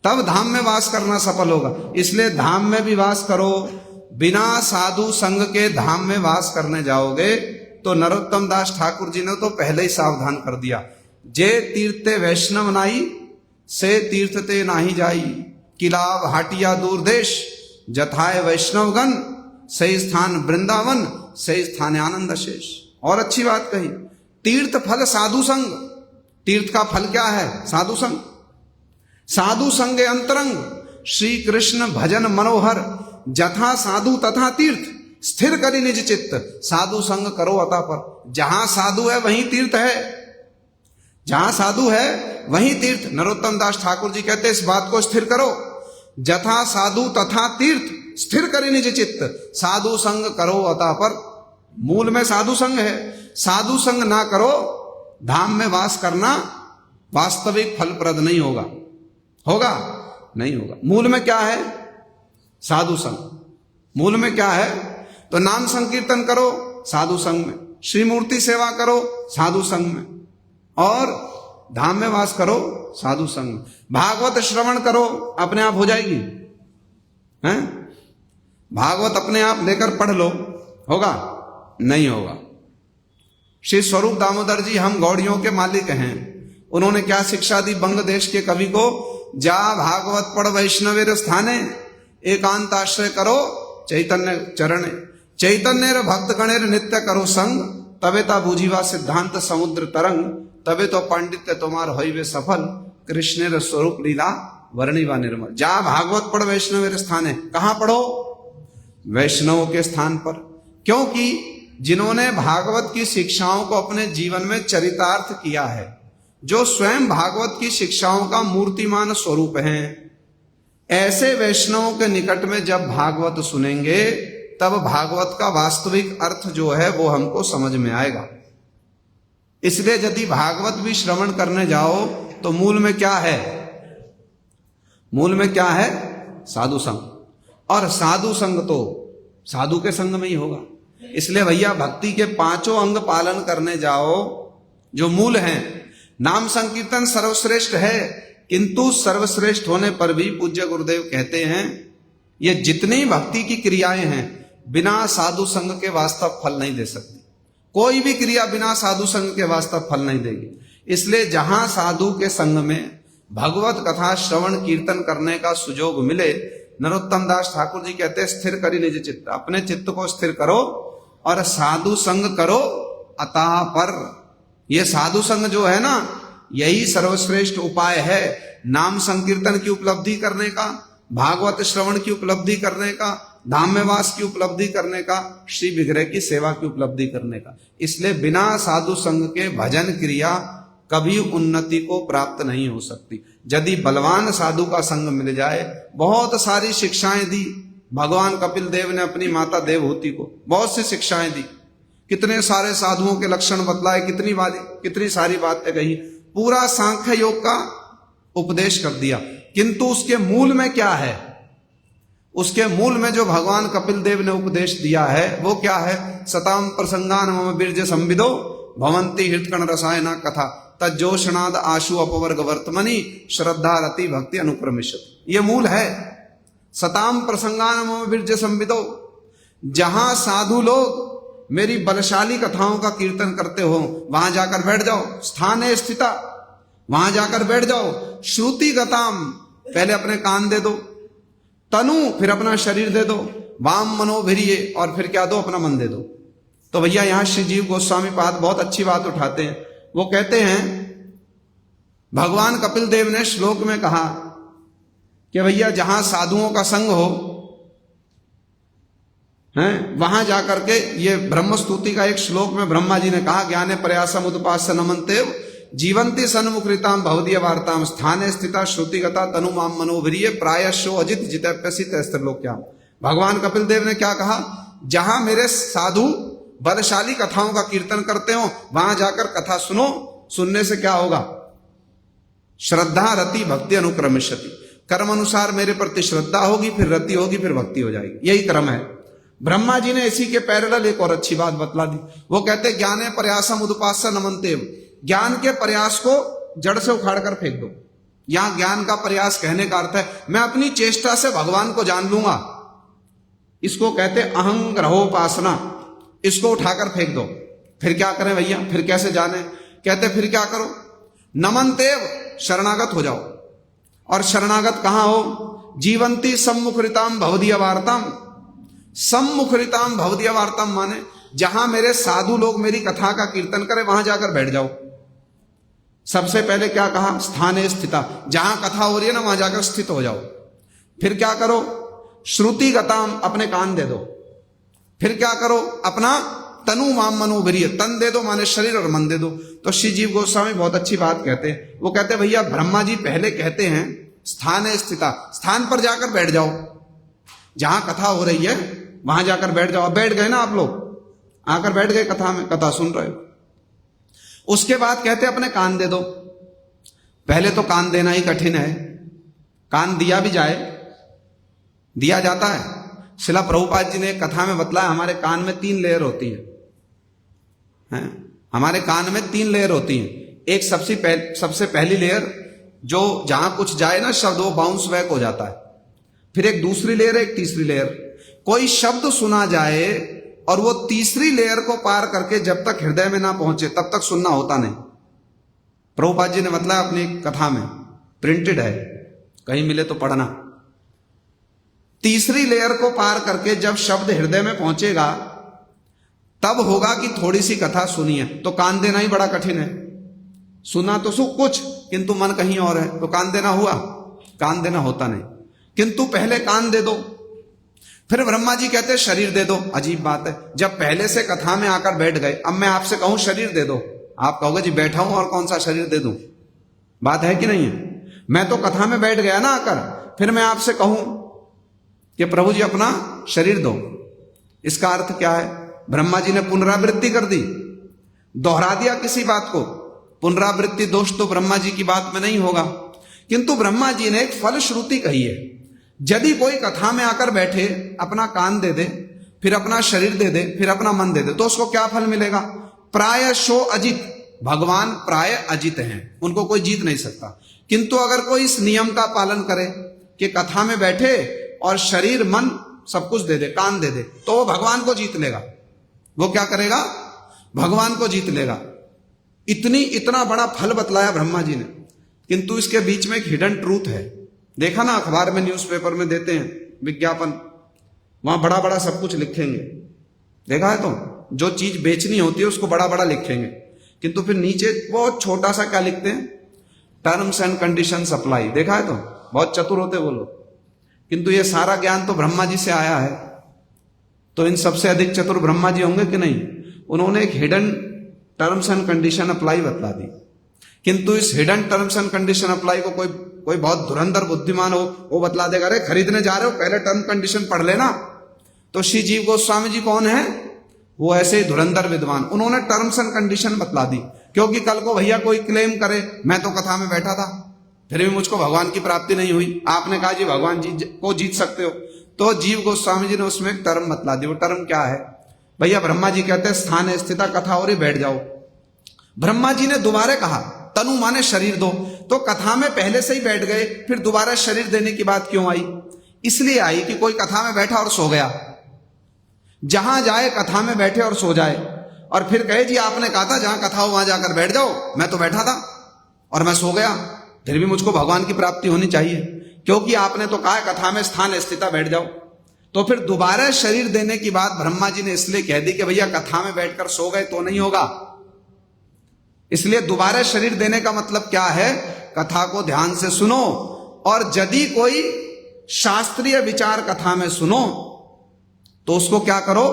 तब धाम में वास करना सफल होगा। इसलिए धाम में भी वास करो। बिना साधु संग के धाम में वास करने जाओगे तो नरोत्तम दास ठाकुर जी ने तो पहले ही सावधान कर दिया, जे तीर्थे वैष्णव नाई से तीर्थते नाही जाई, किलाव हाटिया दूर देश जथाए वैष्णवगण, सही स्थान वृंदावन सही स्थान आनंद शेष। और अच्छी बात कही, तीर्थ फल साधु संग। तीर्थ का फल क्या है? साधु संग। साधु संग अंतरंग श्री कृष्ण भजन मनोहर, जथा साधु तथा तीर्थ स्थिर करी निज चित्त, साधु संग करो अता पर। जहां साधु है वहीं तीर्थ है, जहां साधु है वहीं तीर्थ। नरोत्तम दास ठाकुर जी कहते इस बात को स्थिर करो, जथा साधु तथा तीर्थ स्थिर करी निज चित्त, साधु संग करो अतः पर। मूल में साधु संग है, साधु संग ना करो, धाम में वास करना वास्तविक फलप्रद नहीं होगा। होगा? नहीं होगा। मूल में क्या है? साधु संग। मूल में क्या है? तो नाम संकीर्तन करो साधु संग में, श्री मूर्ति सेवा करो साधु संग में, और धाम में वास करो साधु संग में। भागवत श्रवण करो, अपने आप हो जाएगी, हैं? भागवत अपने आप लेकर पढ़ लो, होगा? नहीं होगा। श्री स्वरूप दामोदर जी हम गौड़ियों के मालिक हैं, उन्होंने क्या शिक्षा दी बंग देश के कवि को? जा भागवत पढ़ वैष्णवेर स्थाने, एकांत आश्रय करो चैतन्य चरण, चैतन्य भक्त गणेर नित्य करो संग, तबे ता बूझीवा सिद्धांत समुद्र तरंग, तबे तो पांडित्य तुम्हार होइवे सफल, कृष्णेर स्वरूप लीला वर्णिवा निर्मल। जा भागवत पढ़ वैष्णवेर स्थाने, कहां पढ़ो? वैष्णव के स्थान पर। क्योंकि जिन्होंने भागवत की शिक्षाओं को अपने जीवन में चरितार्थ किया है, जो स्वयं भागवत की शिक्षाओं का मूर्तिमान स्वरूप हैं, ऐसे वैष्णवों के निकट में जब भागवत सुनेंगे तब भागवत का वास्तविक अर्थ जो है वो हमको समझ में आएगा। इसलिए यदि भागवत भी श्रवण करने जाओ तो मूल में क्या है? मूल में क्या है? साधु संग। और साधु संग तो साधु के संग में ही होगा। इसलिए भैया भक्ति के पांचों अंग पालन करने जाओ जो मूल हैं। नाम संकीर्तन सर्वश्रेष्ठ है, किंतु सर्वश्रेष्ठ होने पर भी पूज्य गुरुदेव कहते हैं ये जितनी भक्ति की क्रियाएं हैं बिना साधु संग के वास्तव फल नहीं दे सकती। कोई भी क्रिया बिना साधु संग के वास्तव फल नहीं देगी। इसलिए जहां साधु के संग में भगवत कथा श्रवण कीर्तन करने का सुजोग मिले, नरोत्तम दास ठाकुर जी कहते हैं स्थिर करी निज चित्त, अपने चित्त को स्थिर करो और साधु संग करो अतः पर। यह साधु संग जो है ना, यही सर्वश्रेष्ठ उपाय है नाम संकीर्तन की उपलब्धि करने का, भागवत श्रवण की उपलब्धि करने का, धाम में वास की उपलब्धि करने का, श्री विग्रह की सेवा की उपलब्धि करने का। इसलिए बिना साधु संग के भजन क्रिया कभी उन्नति को प्राप्त नहीं हो सकती। यदि बलवान साधु का संग मिल जाए, बहुत सारी शिक्षाएं दी भगवान कपिल देव ने अपनी माता देवहूति को, बहुत सी शिक्षाएं दी, कितने सारे साधुओं के लक्षण बतलाए, कितनी सारी बातें कही, पूरा सांख्य योग का उपदेश कर दिया। किंतु उसके मूल में क्या है? उसके मूल में जो भगवान कपिल देव ने उपदेश दिया है वो क्या है? सताम प्रसंगान मम बीर्ज संविदो भवंती हृत्कण रसायना कथा तज्जोषणाद आशु अपवर्ग वर्तमनि श्रद्धा रति भक्ति अनुप्रमिषत। ये मूल है। सताम प्रसंगान मम बीर्ज संविदो, जहां साधु लोग मेरी बलशाली कथाओं का कीर्तन करते हो वहां जाकर बैठ जाओ, स्थाने स्थिता, वहां जाकर बैठ जाओ। श्रुति गताम, पहले अपने कान दे दो, तनु फिर अपना शरीर दे दो, वाम मनोभिरिये और फिर क्या दो? अपना मन दे दो। तो भैया यहां श्री जीव गोस्वामी पाद बहुत अच्छी बात उठाते हैं। वो कहते हैं भगवान कपिल देव ने श्लोक में कहा कि भैया जहां साधुओं का संग हो हैं, वहां जाकर के, ये ब्रह्म स्तुति का एक श्लोक में ब्रह्मा जी ने कहा ज्ञाने प्रयासम उदपास्य नमन्तेव जीवंती सन्मुखृताम भवदीय वार्ताम स्थाने स्थिता श्रुतिगता तनु माम मनोभिरिय प्रायशो अजित जितप्यसित स्त्रीलोक्याम। भगवान कपिल देव ने क्या कहा? जहां मेरे साधु बलशाली कथाओं का कीर्तन करते हो वहां जाकर कथा सुनो। सुनने से क्या होगा? श्रद्धा रति भक्ति अनुक्रमिष्यति, कर्म अनुसार मेरे प्रति श्रद्धा होगी, फिर रति होगी, फिर भक्ति हो जाएगी। यही क्रम है। ब्रह्मा जी ने इसी के पैरेलल एक और अच्छी बात बतला दी। वो कहते ज्ञाने प्रयासम उदपास्य नमन्तेव, ज्ञान के प्रयास को जड़ से उखाड़ कर फेंक दो। यहां ज्ञान का प्रयास कहने का अर्थ है मैं अपनी चेष्टा से भगवान को जान लूंगा, इसको कहते अहंग्रहोपासना। इसको उठाकर फेंक दो। फिर क्या करें भैया? फिर कैसे जाने? कहते फिर क्या करो? नमन्तेव, शरणागत हो जाओ। और शरणागत कहां हो? जीवंती सम्मुखरिताम भवदीय वार्ताम। सम्मुखरिताम भवदीय वार्ताम माने जहां मेरे साधु लोग मेरी कथा का कीर्तन करें वहां जाकर बैठ जाओ। सबसे पहले क्या कहा? स्थाने स्थिता, जहां कथा हो रही है ना वहां जाकर स्थित हो जाओ। फिर क्या करो? श्रुति गताम, अपने कान दे दो। फिर क्या करो? अपना तनु माम मनोभिरिय, तन दे दो माने शरीर और मन दे दो। तो श्री जीव गोस्वामी बहुत अच्छी बात कहते हैं। वो कहते भैया ब्रह्मा जी पहले कहते हैं स्थाने स्थिता, स्थान पर जाकर बैठ जाओ। जहां कथा हो रही है वहां जाकर बैठ जाओ। अब बैठ गए ना आप लोग, आकर बैठ गए कथा में, कथा सुन रहे हो। उसके बाद कहते अपने कान दे दो। पहले तो कान देना ही कठिन है, कान दिया भी जाए, दिया जाता है। शिला प्रभुपाद जी ने कथा में बतलाया हमारे कान में 3 लेयर होती हैं, हमारे कान में 3 लेयर होती हैं। एक सबसे पहली लेयर जो जहां कुछ जाए ना शब्द वो बाउंस बैक हो जाता है। फिर एक दूसरी लेयर है, एक तीसरी लेयर। कोई शब्द सुना जाए और वो तीसरी लेयर को पार करके जब तक हृदय में ना पहुंचे तब तक सुनना होता नहीं। प्रभुपाद जी ने बताया अपनी कथा में, प्रिंटेड है, कहीं मिले तो पढ़ना। तीसरी लेयर को पार करके जब शब्द हृदय में पहुंचेगा तब होगा कि थोड़ी सी कथा सुनी है। तो कान देना ही बड़ा कठिन है। सुना तो सुख कुछ किंतु मन कहीं और है, तो कान देना हुआ? कान देना होता नहीं। किंतु पहले कान दे दो, फिर ब्रह्मा जी कहते शरीर दे दो। अजीब बात है, जब पहले से कथा में आकर बैठ गए, अब मैं आपसे कहूं शरीर दे दो, आप कहोगे जी बैठा हूं और कौन सा शरीर दे दूं? बात है कि नहीं है? मैं तो कथा में बैठ गया ना आकर, फिर मैं आपसे कहूं कि प्रभु जी अपना शरीर दो, इसका अर्थ क्या है? ब्रह्मा जी ने पुनरावृत्ति कर दी, दोहरा दिया किसी बात को। पुनरावृत्ति दोष तो ब्रह्मा जी की बात में नहीं होगा, किंतु ब्रह्मा जी ने एक फलश्रुति कही है। यदि कोई कथा में आकर बैठे, अपना कान दे दे, फिर अपना शरीर दे दे, फिर अपना मन दे दे, तो उसको क्या फल मिलेगा? प्राय शो अजित, भगवान प्राय अजित हैं, उनको कोई जीत नहीं सकता। किंतु अगर कोई इस नियम का पालन करे कि कथा में बैठे और शरीर मन सब कुछ दे दे, कान दे दे, तो वो भगवान को जीत लेगा। वो क्या करेगा? भगवान को जीत लेगा। इतना बड़ा फल बतलाया ब्रह्मा जी ने, किंतु इसके बीच में एक हिडन ट्रूथ है। देखा ना अखबार में, न्यूज़पेपर में देते हैं विज्ञापन, वहां बड़ा बड़ा सब कुछ लिखेंगे, देखा है? तो जो चीज बेचनी होती है उसको बड़ा बड़ा लिखेंगे, किंतु फिर नीचे बहुत छोटा सा क्या लिखते हैं? Terms and conditions apply. देखा है? तो बहुत चतुर होते वो लोग। किंतु ये सारा ज्ञान तो ब्रह्मा जी से आया है, तो इन सबसे अधिक चतुर ब्रह्मा जी होंगे कि नहीं? उन्होंने एक hidden terms and condition apply बतला दी। किंतु इस hidden terms and condition apply को कोई बहुत धुरंधर बुद्धिमान हो, वो बतला देगा, अरे खरीदने जा रहे हो पहले टर्म कंडीशन पढ़ लेना। तो श्री जीव गोस्वामी जी कौन है? वो ऐसे ही धुरंधर विद्वान, उन्होंने टर्म्स एंड कंडीशन बतला दी। क्योंकि कल को भैया कोई क्लेम करे मैं तो कथा में बैठा था फिर भी मुझको भगवान की प्राप्ति नहीं हुई, आपने कहा जी भगवान जी को जीत सकते हो, तो जीव गोस्वामी जी ने उसमें एक टर्म बतला दी। वो टर्म क्या है भैया? ब्रह्मा जी कहते हैं स्थान स्थिता कथा हो रही, बैठ जाओ। ब्रह्मा जी ने दोबारा कहा तनु माने शरीर दो, तो कथा में पहले से ही बैठ गए, फिर दोबारा शरीर देने की बात क्यों आई? इसलिए आई कि कोई कथा में बैठा और सो गया, जहां जाए कथा में बैठे और सो जाए, और फिर कहे जी आपने कहा था जहां कथा हो वहां जाकर बैठ जाओ, मैं तो बैठा था और मैं सो गया, फिर भी मुझको भगवान की प्राप्ति होनी चाहिए, क्योंकि आपने तो कहा कथा में स्थान स्थिता बैठ जाओ। तो फिर दोबारा शरीर देने की बात ब्रह्मा जी ने इसलिए कह दी कि भैया कथा में बैठकर सो गए तो नहीं होगा, इसलिए दोबारा शरीर देने का मतलब क्या है? कथा को ध्यान से सुनो, और यदि कोई शास्त्रीय विचार कथा में सुनो तो उसको क्या करो?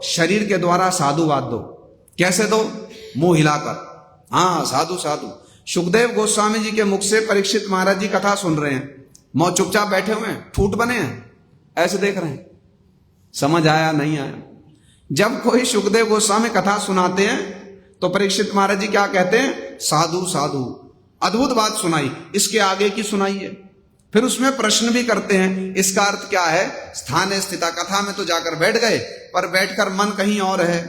शरीर के द्वारा साधुवाद दो। कैसे दो? मुंह हिलाकर, हाँ साधु साधु। सुखदेव गोस्वामी जी के मुख से परीक्षित महाराज जी कथा सुन रहे हैं, मौ चुपचाप बैठे हुए हैं, ठूठ बने हैं, ऐसे देख रहे हैं, समझ आया नहीं आया? जब कोई सुखदेव गोस्वामी कथा सुनाते हैं तो परीक्षित महाराज जी क्या कहते हैं? साधु साधु, अद्भुत बात सुनाई, इसके आगे की सुनाइए। फिर उसमें प्रश्न भी करते हैं, इसका अर्थ क्या है? स्थान स्थिता, कथा में तो जाकर बैठ गए पर बैठकर मन कहीं और है,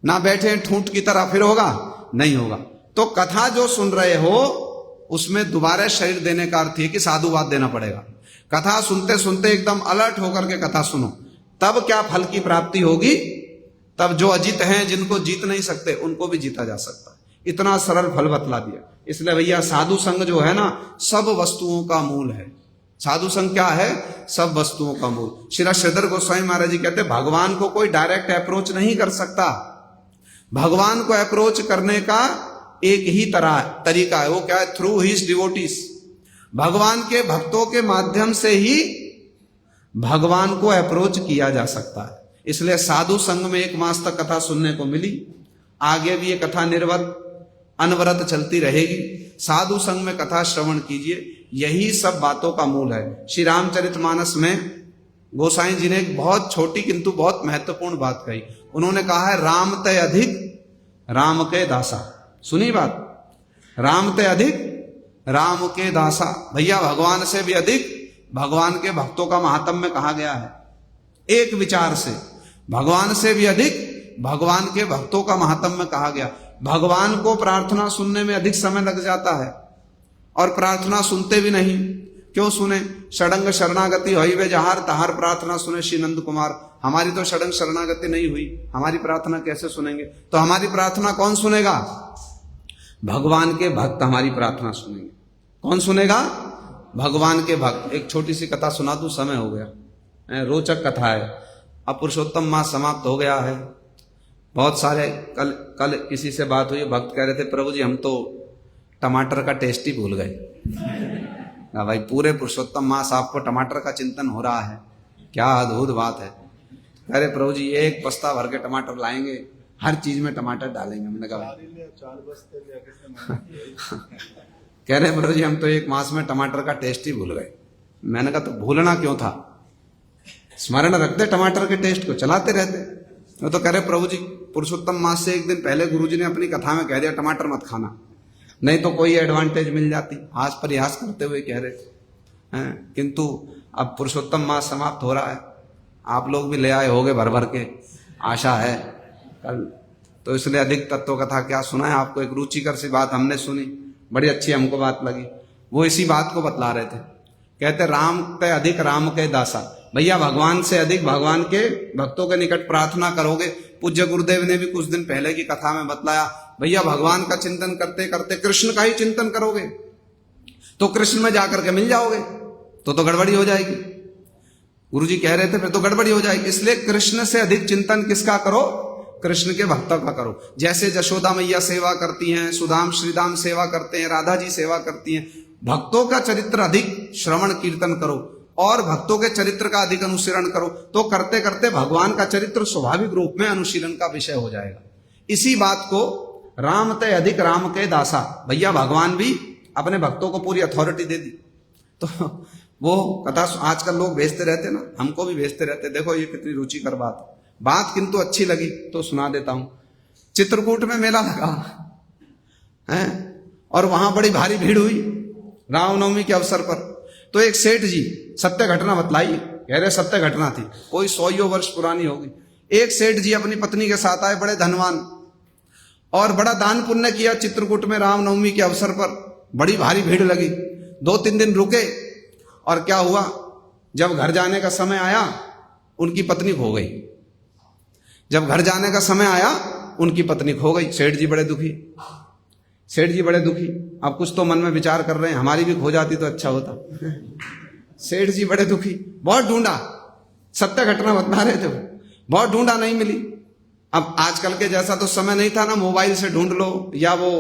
ना बैठे ठूंठ की तरह, फिर होगा? नहीं होगा। तो कथा जो सुन रहे हो उसमें दोबारा शरीर देने का अर्थ है कि साधुवाद देना पड़ेगा। कथा सुनते सुनते एकदम अलर्ट होकर के कथा सुनो, तब क्या फल की प्राप्ति होगी? तब जो अजीत हैं, जिनको जीत नहीं सकते, उनको भी जीता जा सकता है। इतना सरल फल बतला दिया। इसलिए भैया साधु संग जो है ना, सब वस्तुओं का मूल है। साधु संग क्या है? सब वस्तुओं का मूल। श्री श्रीधर गोस्वामी महाराज जी कहते हैं भगवान को कोई डायरेक्ट अप्रोच नहीं कर सकता, भगवान को अप्रोच करने का एक ही तरीका है, वो क्या है? Through his devotees. भगवान के भक्तों के माध्यम से ही भगवान को अप्रोच किया जा सकता है। इसलिए साधु संग में 1 मास तक कथा सुनने को मिली, आगे भी ये कथा निर्वत अनवरत चलती रहेगी। साधु संग में कथा श्रवण कीजिए, यही सब बातों का मूल है। श्री रामचरितमानस में गोसाई जी ने एक बहुत छोटी किंतु बहुत महत्वपूर्ण बात कही। उन्होंने कहा है राम ते अधिक राम के दासा। सुनी बात, राम ते अधिक राम के दासा। भैया भगवान से भी अधिक भगवान के भक्तों का महात्म्य कहा गया है। एक विचार से भगवान से भी अधिक भगवान के भक्तों का महात्म्य कहा गया। भगवान को प्रार्थना सुनने में अधिक समय लग जाता है और प्रार्थना सुनते भी नहीं। क्यों सुने? षडंग शरणागति हुई वे जहार तहार प्रार्थना सुने श्री नंद कुमार। हमारी तो षडंग शरणागति नहीं हुई, हमारी प्रार्थना कैसे सुनेंगे? तो हमारी प्रार्थना कौन सुनेगा? भगवान के भक्त हमारी प्रार्थना सुनेंगे। कौन सुनेगा? भगवान के भक्त। एक छोटी सी कथा सुना दूं, समय हो गया, रोचक कथा है। अब पुरुषोत्तम मास समाप्त हो गया है। बहुत सारे कल किसी से बात हुई, भक्त कह रहे थे प्रभु जी हम तो टमाटर का टेस्ट ही भूल गए। भाई पूरे पुरुषोत्तम मास आपको टमाटर का चिंतन हो रहा है, क्या अद्भुत बात है। कह रहे प्रभु जी एक बस्ता भर के टमाटर लाएंगे, हर चीज में टमाटर डालेंगे। मैंने कहा कह रहे प्रभु जी हम तो एक मास में टमाटर का टेस्ट ही भूल गए। मैंने कहा तो भूलना क्यों था, स्मरण रखते टमाटर के टेस्ट को, चलाते रहते। वो तो कह रहे प्रभु जी पुरुषोत्तम मास से एक दिन पहले गुरुजी ने अपनी कथा में कह दिया टमाटर मत खाना, नहीं तो कोई एडवांटेज मिल जाती। हास परिहास करते हुए कह रहे हैं। किंतु अब पुरुषोत्तम मास समाप्त हो रहा है, आप लोग भी ले आए होगे भर भर के, आशा है कल। तो इसलिए अधिक तत्व कथा क्या सुना है आपको। एक रुचिकर सी बात हमने सुनी, बड़ी अच्छी हमको बात लगी। वो इसी बात को बतला रहे थे। कहते राम के अधिक राम के दासा। भैया भगवान से अधिक भगवान के भक्तों के निकट प्रार्थना करोगे। पूज्य गुरुदेव ने भी कुछ दिन पहले की कथा में बतलाया, भैया भगवान का चिंतन करते करते कृष्ण का ही चिंतन करोगे तो कृष्ण में जाकर के मिल जाओगे, तो गड़बड़ी हो जाएगी। गुरुजी कह रहे थे फिर तो गड़बड़ी हो जाएगी। इसलिए कृष्ण से अधिक चिंतन किसका करो? कृष्ण के भक्तों का करो। जैसे जशोदा मैया सेवा करती हैं, सुदाम श्रीदाम सेवा करते हैं, राधा जी सेवा करती हैं। भक्तों का चरित्र अधिक श्रवण कीर्तन करो और भक्तों के चरित्र का अधिक अनुशीलन करो, तो करते करते भगवान का चरित्र स्वाभाविक रूप में अनुशीलन का विषय हो जाएगा। इसी बात को राम ते अधिक राम के दासा। भैया भगवान भी अपने भक्तों को पूरी अथॉरिटी दे दी। तो वो कथा आजकल लोग भेजते रहते ना, हमको भी भेजते रहते। देखो ये कितनी रुचिकर बात किंतु अच्छी लगी तो सुना देता हूं। चित्रकूट में मेला लगा है और वहां बड़ी भारी भीड़ हुई रामनवमी के अवसर पर। तो एक सेठ जी सत्य घटना बतलाई, कह रहे सत्य घटना थी, कोई 100 वर्ष पुरानी होगी। एक सेठ जी अपनी पत्नी के साथ आए, बड़े धनवान, और बड़ा दान पुण्य किया चित्रकूट में रामनवमी के अवसर पर। बड़ी भारी भीड़ लगी, 2-3 दिन रुके और क्या हुआ, जब घर जाने का समय आया उनकी पत्नी खो गई। जब घर जाने का समय आया उनकी पत्नी खो गई। सेठ जी बड़े दुखी, सेठ जी बड़े दुखी। अब कुछ तो मन में विचार कर रहे हैं, हमारी भी खो जाती तो अच्छा होता। सेठ जी बड़े दुखी, बहुत ढूंढा, सत्य घटना बता रहे थे वो, बहुत ढूंढा नहीं मिली। अब आजकल के जैसा तो समय नहीं था ना, मोबाइल से ढूंढ लो या वो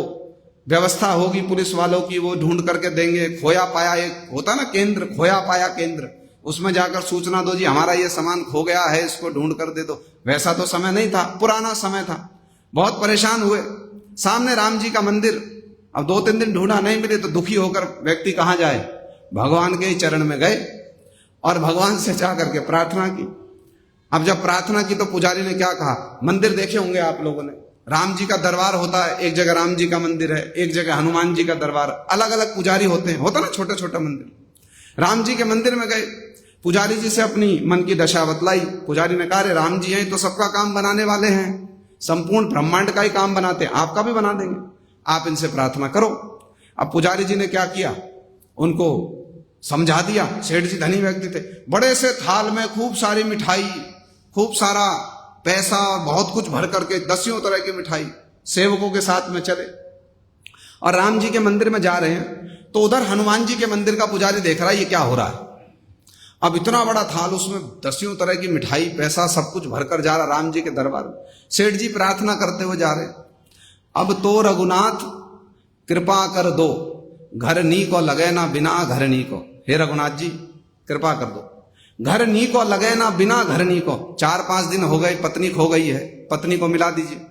व्यवस्था होगी पुलिस वालों की, वो ढूंढ करके देंगे। खोया पाया एक होता ना केंद्र, खोया पाया केंद्र, उसमें जाकर सूचना दो जी हमारा ये सामान खो गया है, इसको ढूंढ कर दे दो। वैसा तो समय नहीं था, पुराना समय था। बहुत परेशान हुए। सामने राम जी का मंदिर, अब 2-3 दिन ढूंढा नहीं मिले तो दुखी होकर व्यक्ति कहां जाए, भगवान के ही चरण में गए और भगवान से जा करके प्रार्थना की। अब जब प्रार्थना की तो पुजारी ने क्या कहा, मंदिर देखे होंगे आप लोगों ने, राम जी का दरबार होता है, एक जगह राम जी का मंदिर है, एक जगह हनुमान जी का दरबार, अलग अलग पुजारी होते हैं, होता ना छोटा छोटा मंदिर। राम जी के मंदिर में गए, पुजारी जी से अपनी मन की दशा बतलाई। पुजारी ने कहा, राम जी हैं तो सबका काम बनाने वाले हैं, संपूर्ण ब्रह्मांड का ही काम बनाते हैं, आपका भी बना देंगे, आप इनसे प्रार्थना करो। अब पुजारी जी ने क्या किया, उनको समझा दिया। सेठ जी धनी व्यक्ति थे, बड़े से थाल में खूब सारी मिठाई, खूब सारा पैसा और बहुत कुछ भर करके 10 तरह की मिठाई सेवकों के साथ में चले और राम जी के मंदिर में जा रहे हैं। तो उधर हनुमान जी के मंदिर का पुजारी देख रहा है ये क्या हो रहा है। अब इतना बड़ा थाल, उसमें 10 तरह की मिठाई, पैसा, सब कुछ भरकर जा रहा राम जी के दरबार में। सेठ जी प्रार्थना करते हुए जा रहे, अब तो रघुनाथ कृपा कर दो, घर नी को लगे ना बिना घर नी को। हे रघुनाथ जी कृपा कर दो, घर नी को लगे ना बिना घर नी को। 4-5 दिन हो गए, पत्नी खो गई है, पत्नी को मिला दीजिए।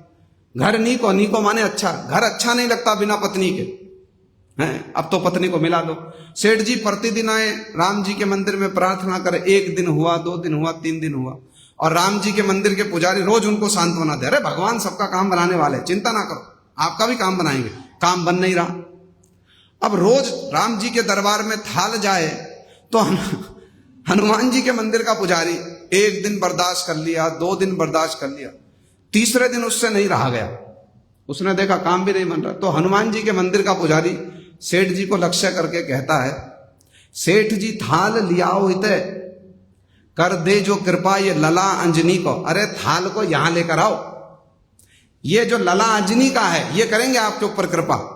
घर नी को माने अच्छा, घर अच्छा नहीं लगता बिना पत्नी के। हैं, अब तो पत्नी को मिला दो। सेठ जी प्रतिदिन आए राम जी के मंदिर में प्रार्थना करे, 1 दिन हुआ, 2 दिन हुआ, 3 दिन हुआ, और राम जी के मंदिर के पुजारी रोज उनको सांत्वना दे, अरे भगवान सबका काम बनाने वाले, चिंता ना करो, आपका भी काम बनाएंगे। काम बन नहीं रहा। अब रोज राम जी के दरबार में थाल जाए तो हनुमान जी के मंदिर का पुजारी 1 दिन बर्दाश्त कर लिया, 2 दिन बर्दाश्त कर लिया, तीसरे दिन उससे नहीं रहा गया, उसने देखा काम भी नहीं बन रहा, तो हनुमान जी के मंदिर का पुजारी सेठ जी को लक्ष्य करके कहता है, सेठ जी थाल लियाओ इते, कर दे जो कृपा ये लला अंजनी को। अरे थाल को यहां लेकर आओ, ये जो लला अंजनी का है ये करेंगे आपके ऊपर कृपा,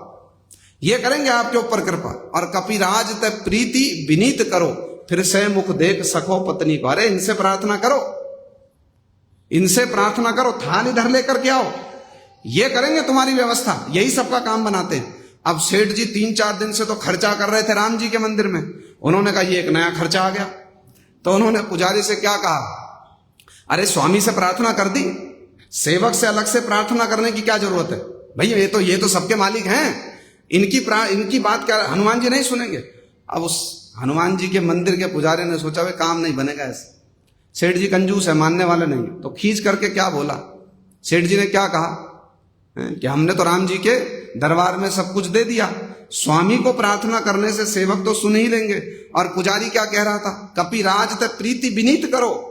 ये करेंगे आपके ऊपर कृपा। और कपिराज ते प्रीति विनीत करो, फिर से मुख देख सको पत्नी को। अरे इनसे प्रार्थना करो, इनसे प्रार्थना करो, थाल इधर लेकर के आओ, ये करेंगे तुम्हारी व्यवस्था, यही सबका काम बनाते हैं। अब सेठ जी 3-4 दिन से तो खर्चा कर रहे थे राम जी के मंदिर में, उन्होंने कहा ये एक नया खर्चा आ गया। तो उन्होंने पुजारी से क्या कहा, अरे स्वामी से प्रार्थना कर दी, सेवक से अलग से प्रार्थना करने की क्या जरूरत है भैया, ये तो सबके मालिक हैं, इनकी बात क्या हनुमान जी नहीं सुनेंगे। अब उस हनुमान जी के मंदिर के पुजारी ने सोचा वे काम नहीं बनेगा ऐसे, सेठ जी कंजूस है, मानने वाले नहीं, तो खींच करके क्या बोला, सेठ जी ने क्या कहा कि हमने तो राम जी के दरबार में सब कुछ दे दिया, स्वामी को प्रार्थना करने से सेवक तो सुन ही लेंगे। और पुजारी क्या कह रहा था, कपिराज ते प्रीति विनीत करो,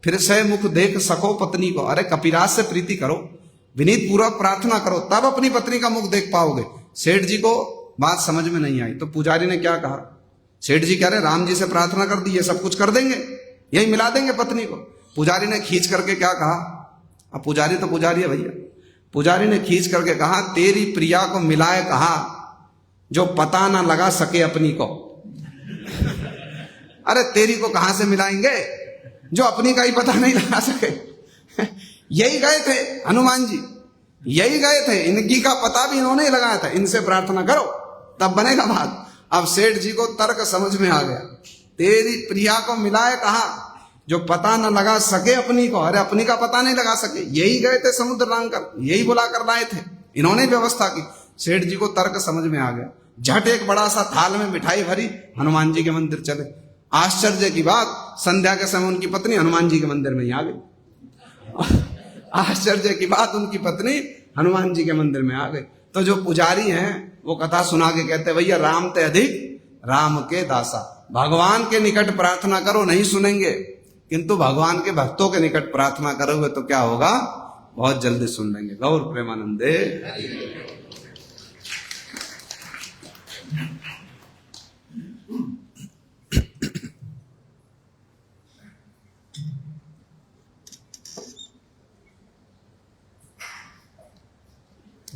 फिर से मुख देख सको पत्नी को। अरे कपिराज से प्रीति करो, विनीत पूर्वक प्रार्थना करो, तब अपनी पत्नी का मुख देख पाओगे। सेठ जी को बात समझ में नहीं आई, तो पुजारी ने क्या कहा, सेठ जी कह रहे राम जी से प्रार्थना कर दी, ये सब कुछ कर देंगे, यही मिला देंगे पत्नी को। पुजारी ने खींच करके क्या कहा, अब पुजारी तो पुजारी है भैया, पुजारी ने खींच करके कहा, तेरी प्रिया को मिलाए कहा जो पता ना लगा सके अपनी को। अरे तेरी को कहां से मिलाएंगे जो अपनी का ही पता नहीं लगा सके। यही गए थे हनुमान जी, यही गए थे, इनकी का पता भी इन्होंने ही लगाया था, इनसे प्रार्थना करो तब बनेगा बात। अब सेठ जी को तर्क समझ में आ गया, तेरी प्रिया को मिलाए कहा जो पता न लगा सके अपनी को। अरे अपनी का पता नहीं लगा सके, यही गए थे समुद्र लांघकर, यही बुला कर लाए थे, इन्होंने व्यवस्था की। सेठ जी को तर्क समझ में आ गया, झट एक बड़ा सा थाल में मिठाई भरी, हनुमान जी के मंदिर चले। आश्चर्य की बात, संध्या के समय उनकी पत्नी हनुमान जी के मंदिर में ही आ गई। आश्चर्य की बात, उनकी पत्नी हनुमान जी के मंदिर में आ गई। तो जो पुजारी हैं वो कथा सुना के कहते, भैया राम ते अधिक राम के दासा, भगवान के निकट प्रार्थना करो नहीं सुनेंगे, किंतु भगवान के भक्तों के निकट प्रार्थना करोगे तो क्या होगा, बहुत जल्दी सुन लेंगे। गौर प्रेमानंदे।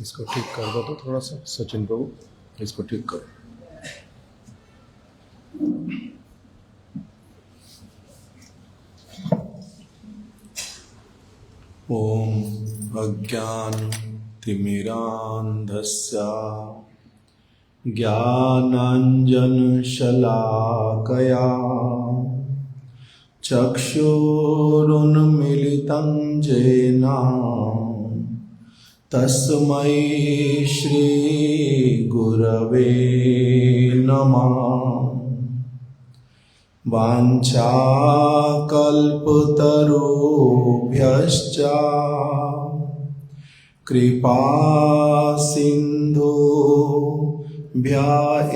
इसको ठीक कर दो तो थोड़ा सा, सचिन प्रभु इसको ठीक करो। ओम अज्ञान तिमिरान्धस्य ज्ञानांजन शलाकया चक्षुरुन्मीलितं येन तस्मै श्री गुरवे नमः। वाञ्छाकल्पतरुभ्यश्च कृपा सिन्धुभ्य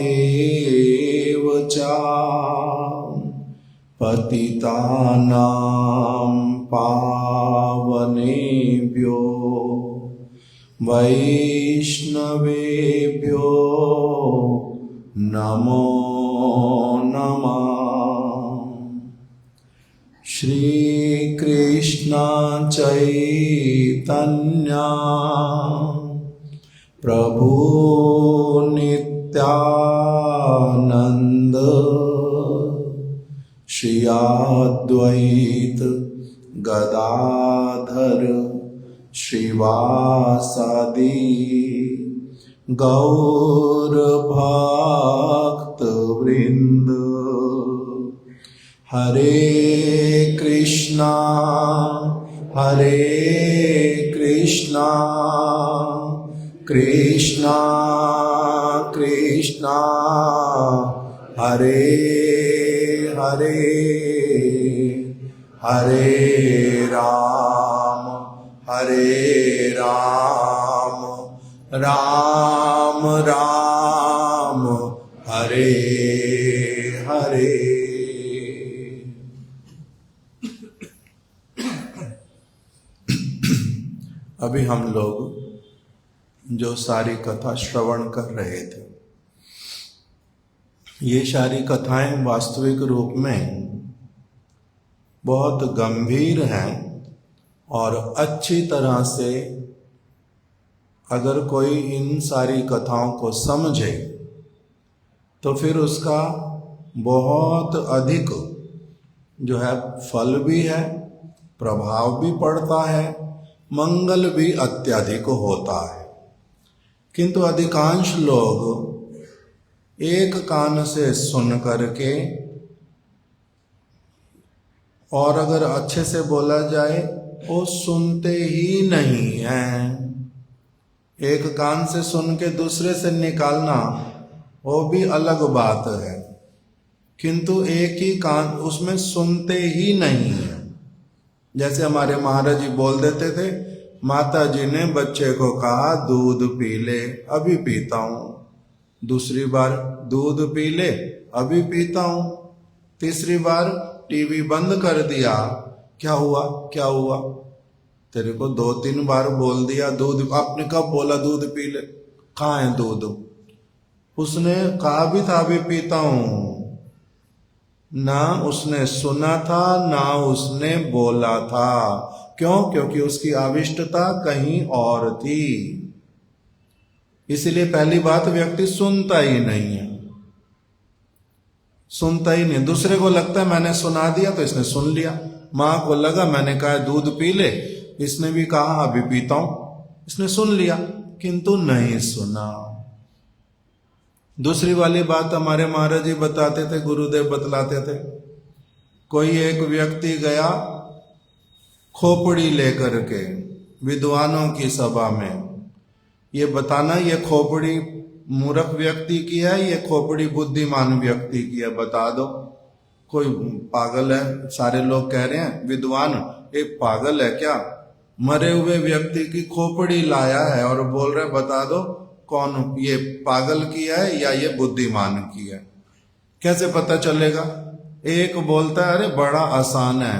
एव च पतितानां पावनेभ्यो वैष्णवेभ्यो नमो नमः। श्री कृष्ण चैतन्य प्रभु नित्यानंद श्री अद्वैत गदाधर श्रीवासादि गौर भक्त वृंद। हरे कृष्णा कृष्णा कृष्णा हरे हरे हरे राम राम राम हरे हरे। अभी हम लोग जो सारी कथा श्रवण कर रहे थे, ये सारी कथाएं वास्तविक रूप में बहुत गंभीर हैं और अच्छी तरह से अगर कोई इन सारी कथाओं को समझे तो फिर उसका बहुत अधिक जो है फल भी है, प्रभाव भी पड़ता है, मंगल भी अत्यधिक होता है। किंतु अधिकांश लोग एक कान से सुन करके, और अगर अच्छे से बोला जाए वो सुनते ही नहीं हैं। एक कान से सुन के दूसरे से निकालना वो भी अलग बात है, किंतु एक ही कान उसमें सुनते ही नहीं है। जैसे हमारे महाराज जी बोल देते थे, माता जी ने बच्चे को कहा दूध पी ले, अभी पीता हूँ। दूसरी बार दूध पी ले, अभी पीता हूँ। तीसरी बार टीवी बंद कर दिया, क्या हुआ क्या हुआ? तेरे को 2-3 बार बोल दिया दूध, आपने कब बोला दूध पी ले? कहाँ है दूध? उसने कहा भी था अभी पीता हूँ। ना उसने सुना था ना उसने बोला था। क्यों? क्योंकि उसकी आविष्टता कहीं और थी। इसलिए पहली बात, व्यक्ति सुनता ही नहीं है, सुनता ही नहीं। दूसरे को लगता है मैंने सुना दिया तो इसने सुन लिया। माँ को लगा मैंने कहा दूध पी ले, इसने भी कहा अभी पीता हूं, इसने सुन लिया, किंतु नहीं सुना। दूसरी वाली बात हमारे महाराज जी बताते थे, गुरुदेव बतलाते थे। कोई एक व्यक्ति गया खोपड़ी लेकर के विद्वानों की सभा में, ये बताना ये खोपड़ी मूर्ख व्यक्ति की है, ये खोपड़ी बुद्धिमान व्यक्ति की है, बता दो। कोई पागल है? सारे लोग कह रहे हैं विद्वान एक पागल है क्या? मरे हुए व्यक्ति की खोपड़ी लाया है और बोल रहे बता दो कौन ये पागल की है या ये बुद्धिमान की है। कैसे पता चलेगा? एक बोलता है अरे बड़ा आसान है,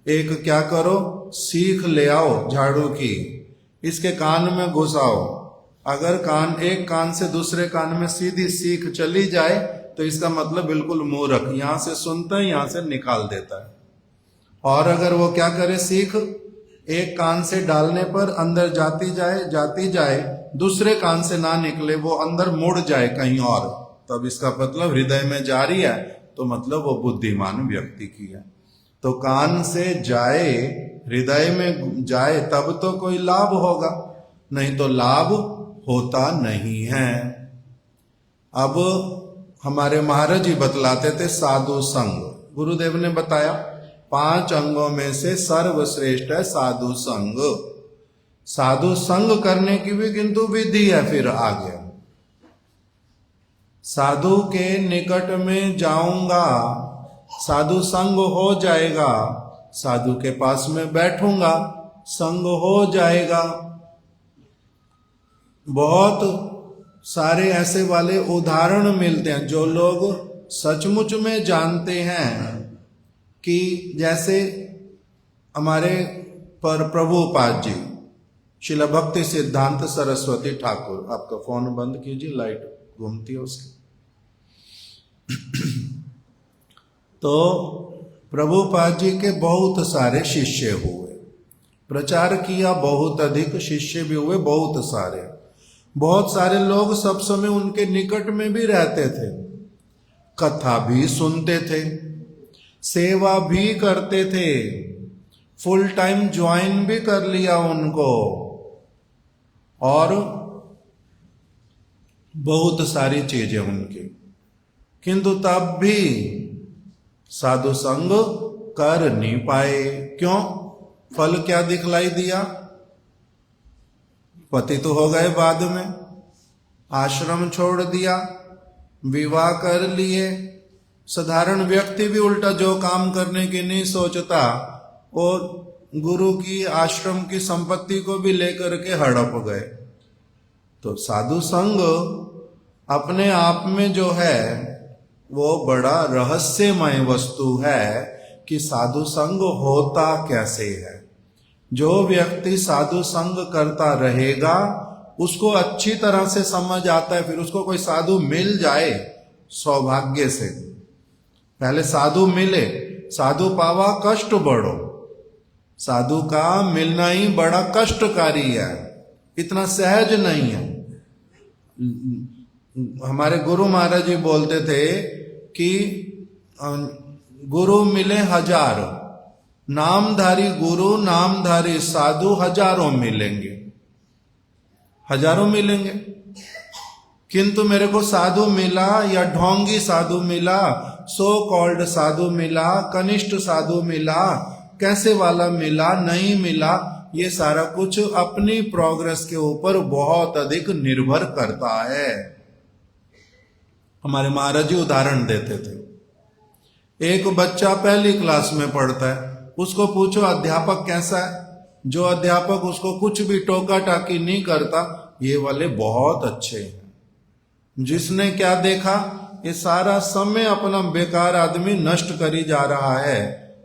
एक क्या करो सीख ले आओ झाड़ू की, इसके कान में घुसाओ। अगर कान एक कान से दूसरे कान में सीधी सीख चली जाए तो इसका मतलब बिल्कुल मूर्ख, यहां से सुनता है यहां से निकाल देता है। और अगर वो क्या करे, सीख एक कान से डालने पर अंदर जाती जाए दूसरे कान से ना निकले, वो अंदर मुड़ जाए कहीं और, तब इसका मतलब हृदय में जा रही है, तो मतलब वो बुद्धिमान व्यक्ति की है। तो कान से जाए हृदय में जाए तब तो कोई लाभ होगा, नहीं तो लाभ होता नहीं है। अब हमारे महाराज जी बतलाते थे साधु संग। गुरुदेव ने बताया 5 अंगों में से सर्वश्रेष्ठ है साधु संग। साधु संग करने की भी किंतु विधि है। फिर आगे साधु के निकट में जाऊंगा, साधु संग हो जाएगा, साधु के पास में बैठूंगा, संग हो जाएगा। बहुत सारे ऐसे वाले उदाहरण मिलते हैं जो लोग सचमुच में जानते हैं कि जैसे हमारे पर प्रभुपाद जी, शिला भक्ति सिद्धांत सरस्वती ठाकुर, आपका फोन बंद कीजिए, लाइट घूमती है उसकी। तो प्रभुपाद जी के बहुत सारे शिष्य हुए, प्रचार किया, बहुत अधिक शिष्य भी हुए, बहुत सारे लोग सब समय उनके निकट में भी रहते थे, कथा भी सुनते थे, सेवा भी करते थे, फुल टाइम ज्वाइन भी कर लिया उनको, और बहुत सारी चीजें उनकी, किंतु तब भी साधु संग कर नहीं पाए। क्यों? फल क्या दिखलाई दिया? पति तो हो गए बाद में, आश्रम छोड़ दिया, विवाह कर लिए। साधारण व्यक्ति भी उल्टा जो काम करने की नहीं सोचता, और गुरु की आश्रम की संपत्ति को भी लेकर के हड़प गए। तो साधु संग अपने आप में जो है वो बड़ा रहस्यमय वस्तु है कि साधु संग होता कैसे है। जो व्यक्ति साधु संग करता रहेगा उसको अच्छी तरह से समझ आता है। फिर उसको कोई साधु मिल जाए सौभाग्य से, पहले साधु मिले, साधु पावा कष्ट बढ़ो। साधु का मिलना ही बड़ा कष्टकारी है, इतना सहज नहीं है। हमारे गुरु महाराज जी बोलते थे कि गुरु मिले हजारों, नामधारी गुरु नामधारी साधु हजारों मिलेंगे, हजारों मिलेंगे, किंतु मेरे को साधु मिला या ढोंगी साधु मिला, सो कॉल्ड साधु मिला, कनिष्ठ साधु मिला, कैसे वाला मिला, नहीं मिला, ये सारा कुछ अपनी प्रोग्रेस के ऊपर बहुत अधिक निर्भर करता है। हमारे महाराज जी उदाहरण देते थे, एक बच्चा पहली क्लास में पढ़ता है, उसको पूछो अध्यापक कैसा है, जो अध्यापक उसको कुछ भी टोका टाकी नहीं करता, ये वाले बहुत अच्छे हैं। जिसने क्या देखा, ये सारा समय अपना बेकार आदमी नष्ट करी जा रहा है,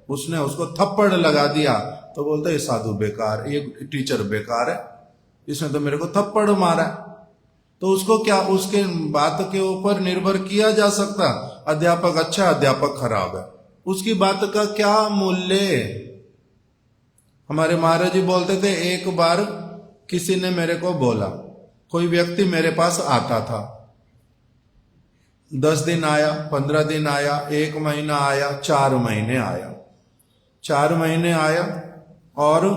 उसने उसको थप्पड़ लगा दिया तो बोलता ये साधु बेकार, ये टीचर बेकार है, इसने तो मेरे को थप्पड़ मारा है। तो उसको क्या उसके बात के ऊपर निर्भर किया जा सकता, अध्यापक अच्छा अध्यापक खराब है, उसकी बात का क्या मूल्य। हमारे महाराज जी बोलते थे, एक बार किसी ने मेरे को बोला, कोई व्यक्ति मेरे पास आता था, 10 दिन आया, 15 दिन आया, 1 महीना आया, 4 महीने आया, 4 महीने आया, और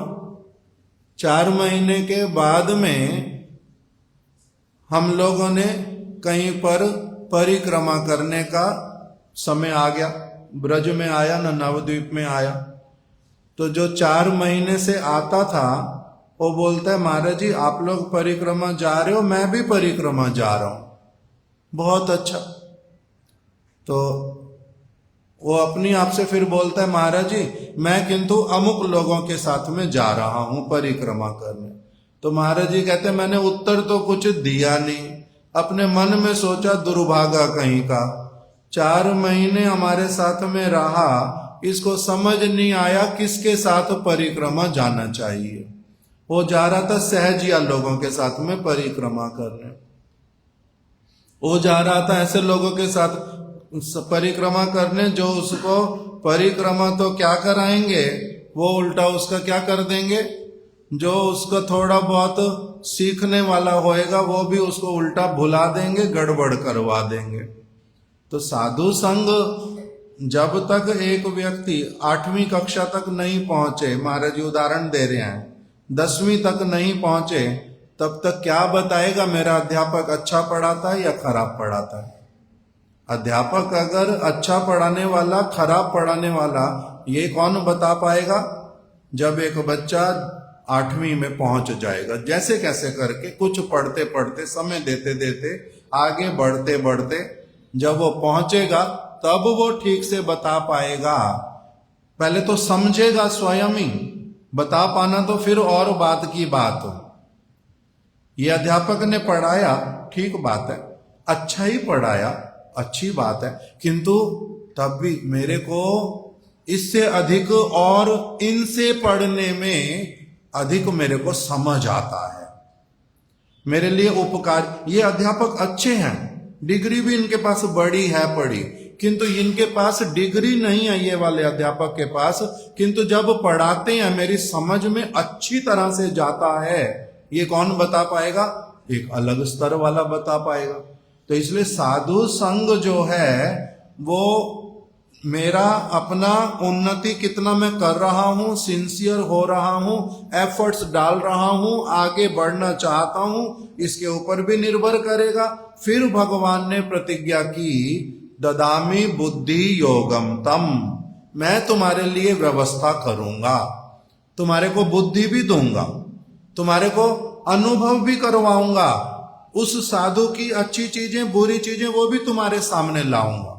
4 महीने के बाद में हम लोगों ने कहीं पर परिक्रमा करने का समय आ गया। ब्रज में आया ना नवद्वीप में आया। तो जो 4 महीने से आता था वो बोलता है, महाराज जी आप लोग परिक्रमा जा रहे हो, मैं भी परिक्रमा जा रहा हूं, बहुत अच्छा। तो वो अपनी आप से फिर बोलता है, महाराज जी मैं किंतु अमुक लोगों के साथ में जा रहा हूं परिक्रमा करने। तो महाराज जी कहते हैं, मैंने उत्तर तो कुछ दिया नहीं, अपने मन में सोचा दुर्भागा कहीं का, 4 महीने हमारे साथ में रहा, इसको समझ नहीं आया किसके साथ परिक्रमा जाना चाहिए। वो जा रहा था सहजिया लोगों के साथ में परिक्रमा करने, वो जा रहा था ऐसे लोगों के साथ परिक्रमा करने जो उसको परिक्रमा तो क्या कराएंगे, वो उल्टा उसका क्या कर देंगे, जो उसको थोड़ा बहुत सीखने वाला होएगा वो भी उसको उल्टा भुला देंगे, गड़बड़ करवा देंगे। तो साधु संग जब तक एक व्यक्ति 8वीं कक्षा तक नहीं पहुंचे, महाराज जी उदाहरण दे रहे हैं, 10वीं तक नहीं पहुंचे, तब तक क्या बताएगा मेरा अध्यापक अच्छा पढ़ाता है या खराब पढ़ाता है। अध्यापक अगर अच्छा पढ़ाने वाला खराब पढ़ाने वाला, ये कौन बता पाएगा, जब एक बच्चा 8वीं में पहुंच जाएगा, जैसे कैसे करके कुछ पढ़ते पढ़ते समय देते देते आगे बढ़ते बढ़ते जब वो पहुंचेगा तब वो ठीक से बता पाएगा। पहले तो समझेगा स्वयं ही, बता पाना तो फिर और बात की बात। ये अध्यापक ने पढ़ाया, ठीक बात है, अच्छा ही पढ़ाया, अच्छी बात है, किंतु तब भी मेरे को इससे अधिक और इनसे पढ़ने में अधिक मेरे को समझ आता है, मेरे लिए उपकार। ये अध्यापक अच्छे हैं, डिग्री भी इनके पास बड़ी है पढ़ी, किंतु इनके पास डिग्री नहीं है ये वाले अध्यापक के पास, किंतु जब पढ़ाते हैं मेरी समझ में अच्छी तरह से जाता है। ये कौन बता पाएगा, एक अलग स्तर वाला बता पाएगा। तो इसलिए साधु संग जो है वो मेरा अपना उन्नति कितना मैं कर रहा हूं, सिंसियर हो रहा हूं, एफर्ट्स डाल रहा हूं, आगे बढ़ना चाहता हूं, इसके ऊपर भी निर्भर करेगा। फिर भगवान ने प्रतिज्ञा की, ददामी बुद्धि योगम तम, मैं तुम्हारे लिए व्यवस्था करूंगा, तुम्हारे को बुद्धि भी दूंगा, तुम्हारे को अनुभव भी करवाऊंगा, उस साधु की अच्छी चीजें बुरी चीजें वो भी तुम्हारे सामने लाऊंगा।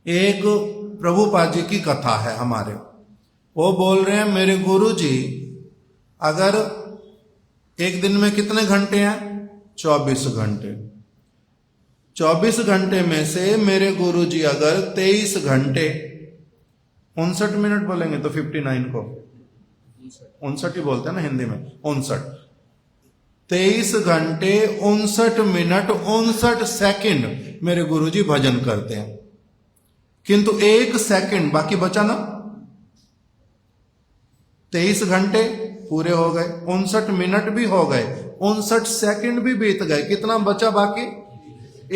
एक प्रभुपाद जी की कथा है हमारे, वो बोल रहे हैं मेरे गुरु जी अगर एक दिन में कितने घंटे हैं? 24 घंटे। 24 घंटे में से मेरे गुरु जी अगर 23 घंटे 59 मिनट बोलेंगे तो 59 को 59 ही बोलते हैं ना हिंदी में, 59 23 घंटे 59 मिनट 59 सेकंड मेरे गुरुजी भजन करते हैं, किंतु 1 सेकंड बाकी बचा ना। 23 घंटे पूरे हो गए, 59 मिनट भी हो गए, 59 सेकंड भी बीत गए, कितना बचा बाकी?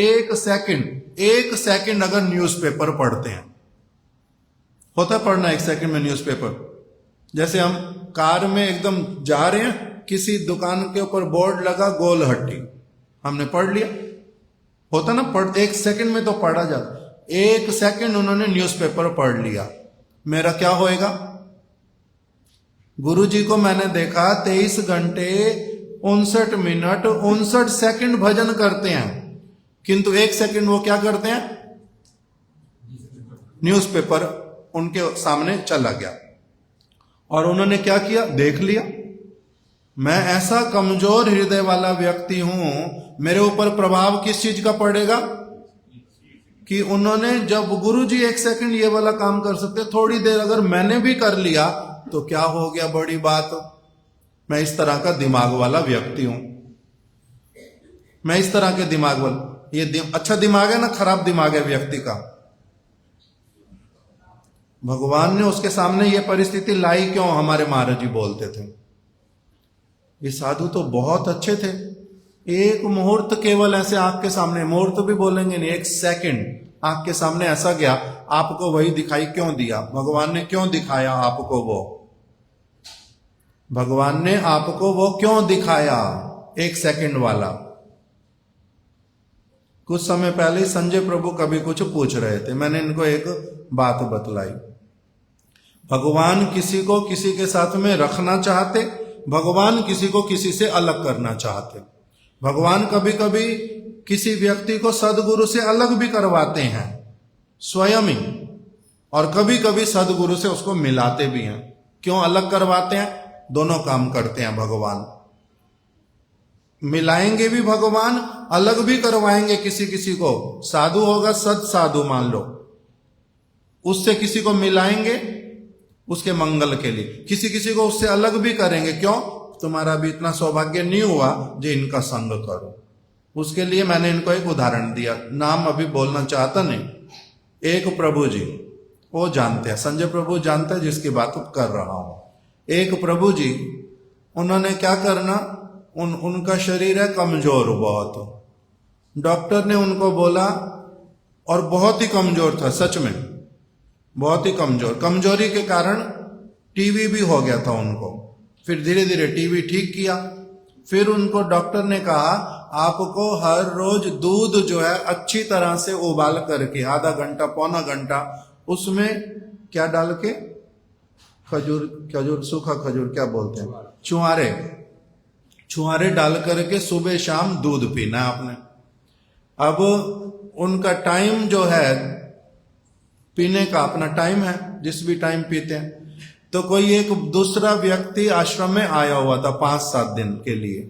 1 सेकंड। 1 सेकंड अगर न्यूज़पेपर पढ़ते हैं, होता पढ़ना 1 सेकंड में न्यूज़पेपर। जैसे हम कार में एकदम जा रहे हैं, किसी दुकान के ऊपर बोर्ड लगा गोल हट्टी, हमने पढ़ लिया, होता ना पढ़ 1 सेकंड में तो पढ़ा जाता। 1 सेकंड उन्होंने न्यूज़पेपर पढ़ लिया, मेरा क्या होएगा? गुरुजी को मैंने देखा 23 घंटे 59 मिनट 59 सेकंड भजन करते हैं, किंतु 1 सेकंड वो क्या करते हैं? न्यूज़पेपर उनके सामने चला गया और उन्होंने क्या किया? देख लिया। मैं ऐसा कमजोर हृदय वाला व्यक्ति हूं, मेरे ऊपर प्रभाव किस चीज का पड़ेगा? कि उन्होंने जब गुरुजी 1 सेकंड ये वाला काम कर सकते, थोड़ी देर अगर मैंने भी कर लिया तो क्या हो गया? बड़ी बात। मैं इस तरह का दिमाग वाला व्यक्ति हूं, मैं इस तरह के दिमाग वाला, ये अच्छा दिमाग है ना खराब दिमाग है व्यक्ति का? भगवान ने उसके सामने ये परिस्थिति लाई क्यों? हमारे महाराज जी बोलते थे ये साधु तो बहुत अच्छे थे, एक मुहूर्त केवल ऐसे आंख के सामने, मुहूर्त भी बोलेंगे नहीं, 1 सेकंड आंख के सामने ऐसा गया, आपको वही दिखाई क्यों दिया? भगवान ने क्यों दिखाया आपको वो? भगवान ने आपको वो क्यों दिखाया 1 सेकंड वाला? कुछ समय पहले ही संजय प्रभु कभी कुछ पूछ रहे थे, मैंने इनको एक बात बतलाई। भगवान किसी को किसी के साथ में रखना चाहते, भगवान किसी को किसी से अलग करना चाहते। भगवान कभी कभी किसी व्यक्ति को सदगुरु से अलग भी करवाते हैं स्वयं ही, और कभी कभी सदगुरु से उसको मिलाते भी हैं। क्यों अलग करवाते हैं? दोनों काम करते हैं भगवान, मिलाएंगे भी भगवान, अलग भी करवाएंगे किसी किसी को। साधु होगा सद साधु मान लो, उससे किसी को मिलाएंगे उसके मंगल के लिए, किसी किसी को उससे अलग भी करेंगे। क्यों? तुम्हारा भी इतना सौभाग्य नहीं हुआ जो इनका संग करो। उसके लिए मैंने इनको एक उदाहरण दिया, नाम अभी बोलना चाहता नहीं। एक प्रभु जी, वो जानते हैं, संजय प्रभु जानते हैं जिसकी बात कर रहा हूं। एक प्रभु जी, उन्होंने क्या करना, उनका शरीर है कमजोर बहुत। डॉक्टर ने उनको बोला, और बहुत ही कमजोर था, सच में बहुत ही कमजोर, कमजोरी के कारण टीबी भी हो गया था उनको। फिर धीरे धीरे टीबी ठीक किया। फिर उनको डॉक्टर ने कहा आपको हर रोज दूध जो है अच्छी तरह से उबाल करके आधा घंटा पौना घंटा उसमें क्या डाल के, खजूर सूखा खजूर क्या बोलते हैं, छुआरे डाल करके सुबह शाम दूध पीना है आपने। अब उनका टाइम जो है पीने का अपना टाइम है, जिस भी टाइम पीते हैं। तो कोई एक दूसरा व्यक्ति आश्रम में आया हुआ था 5-7 दिन के लिए,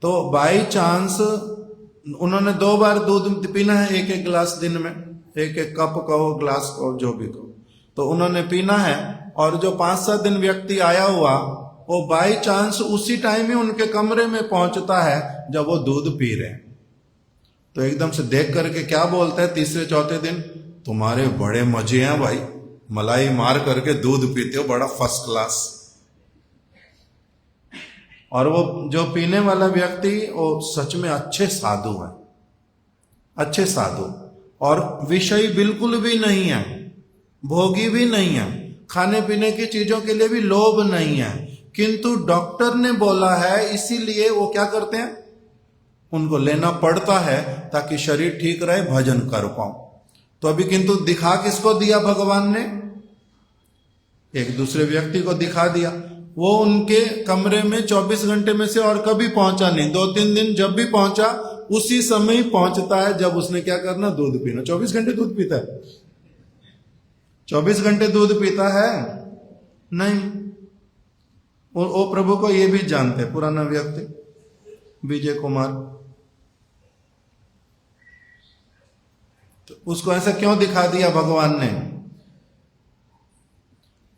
तो बाई चांस उन्होंने 2 बार दूध पीना है, 1-1 गिलास दिन में, 1-1 कप कहो ग्लास कहो जो भी कहो, तो उन्होंने पीना है। और जो 5-7 दिन व्यक्ति आया हुआ, वो बाई चांस उसी टाइम ही उनके कमरे में पहुंचता है जब वो दूध पी रहे हैं। तो एकदम से देख करके क्या बोलता है तीसरे चौथे दिन, तुम्हारे बड़े मजे हैं भाई, मलाई मार करके दूध पीते हो, बड़ा फर्स्ट क्लास। और वो जो पीने वाला व्यक्ति वो सच में अच्छे साधु हैं, अच्छे साधु, और विषय बिल्कुल भी नहीं है, भोगी भी नहीं है, खाने पीने की चीजों के लिए भी लोभ नहीं है, किंतु डॉक्टर ने बोला है इसीलिए वो क्या करते हैं, उनको लेना पड़ता है ताकि शरीर ठीक रहे, भजन कर पाऊं। तो अभी किंतु दिखा किसको दिया भगवान ने, एक दूसरे व्यक्ति को दिखा दिया। वो उनके कमरे में 24 घंटे में से और कभी पहुंचा नहीं। 2-3 दिन जब भी पहुंचा उसी समय ही पहुंचता है जब उसने क्या करना, दूध पीना। 24 घंटे दूध पीता है? 24 घंटे दूध पीता है? नहीं। वो प्रभु को ये भी जानते, पुराना व्यक्ति विजय कुमार, तो उसको ऐसा क्यों दिखा दिया भगवान ने?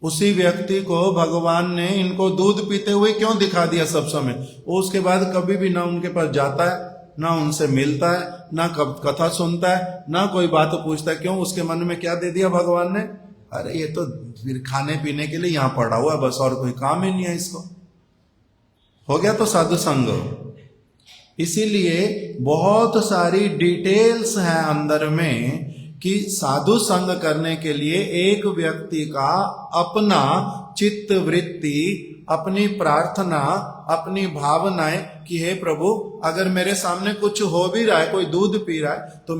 उसी व्यक्ति को भगवान ने इनको दूध पीते हुए क्यों दिखा दिया सब समय? वो उसके बाद कभी भी ना उनके पास जाता है, ना उनसे मिलता है, ना कथा सुनता है, ना कोई बात पूछता है। क्यों? उसके मन में क्या दे दिया भगवान ने? अरे ये तो फिर खाने पीने के लिए यहां पड़ा हुआ है बस, और कोई काम ही नहीं है इसको। हो गया तो साधु संग। इसीलिए बहुत सारी डिटेल्स हैं अंदर में कि साधु संग करने के लिए एक व्यक्ति का अपना चित्त वृत्ति, अपनी प्रार्थना, अपनी भावनाएं कि हे प्रभु, अगर मेरे सामने कुछ हो भी रहा है, कोई दूध पी रहा है, तो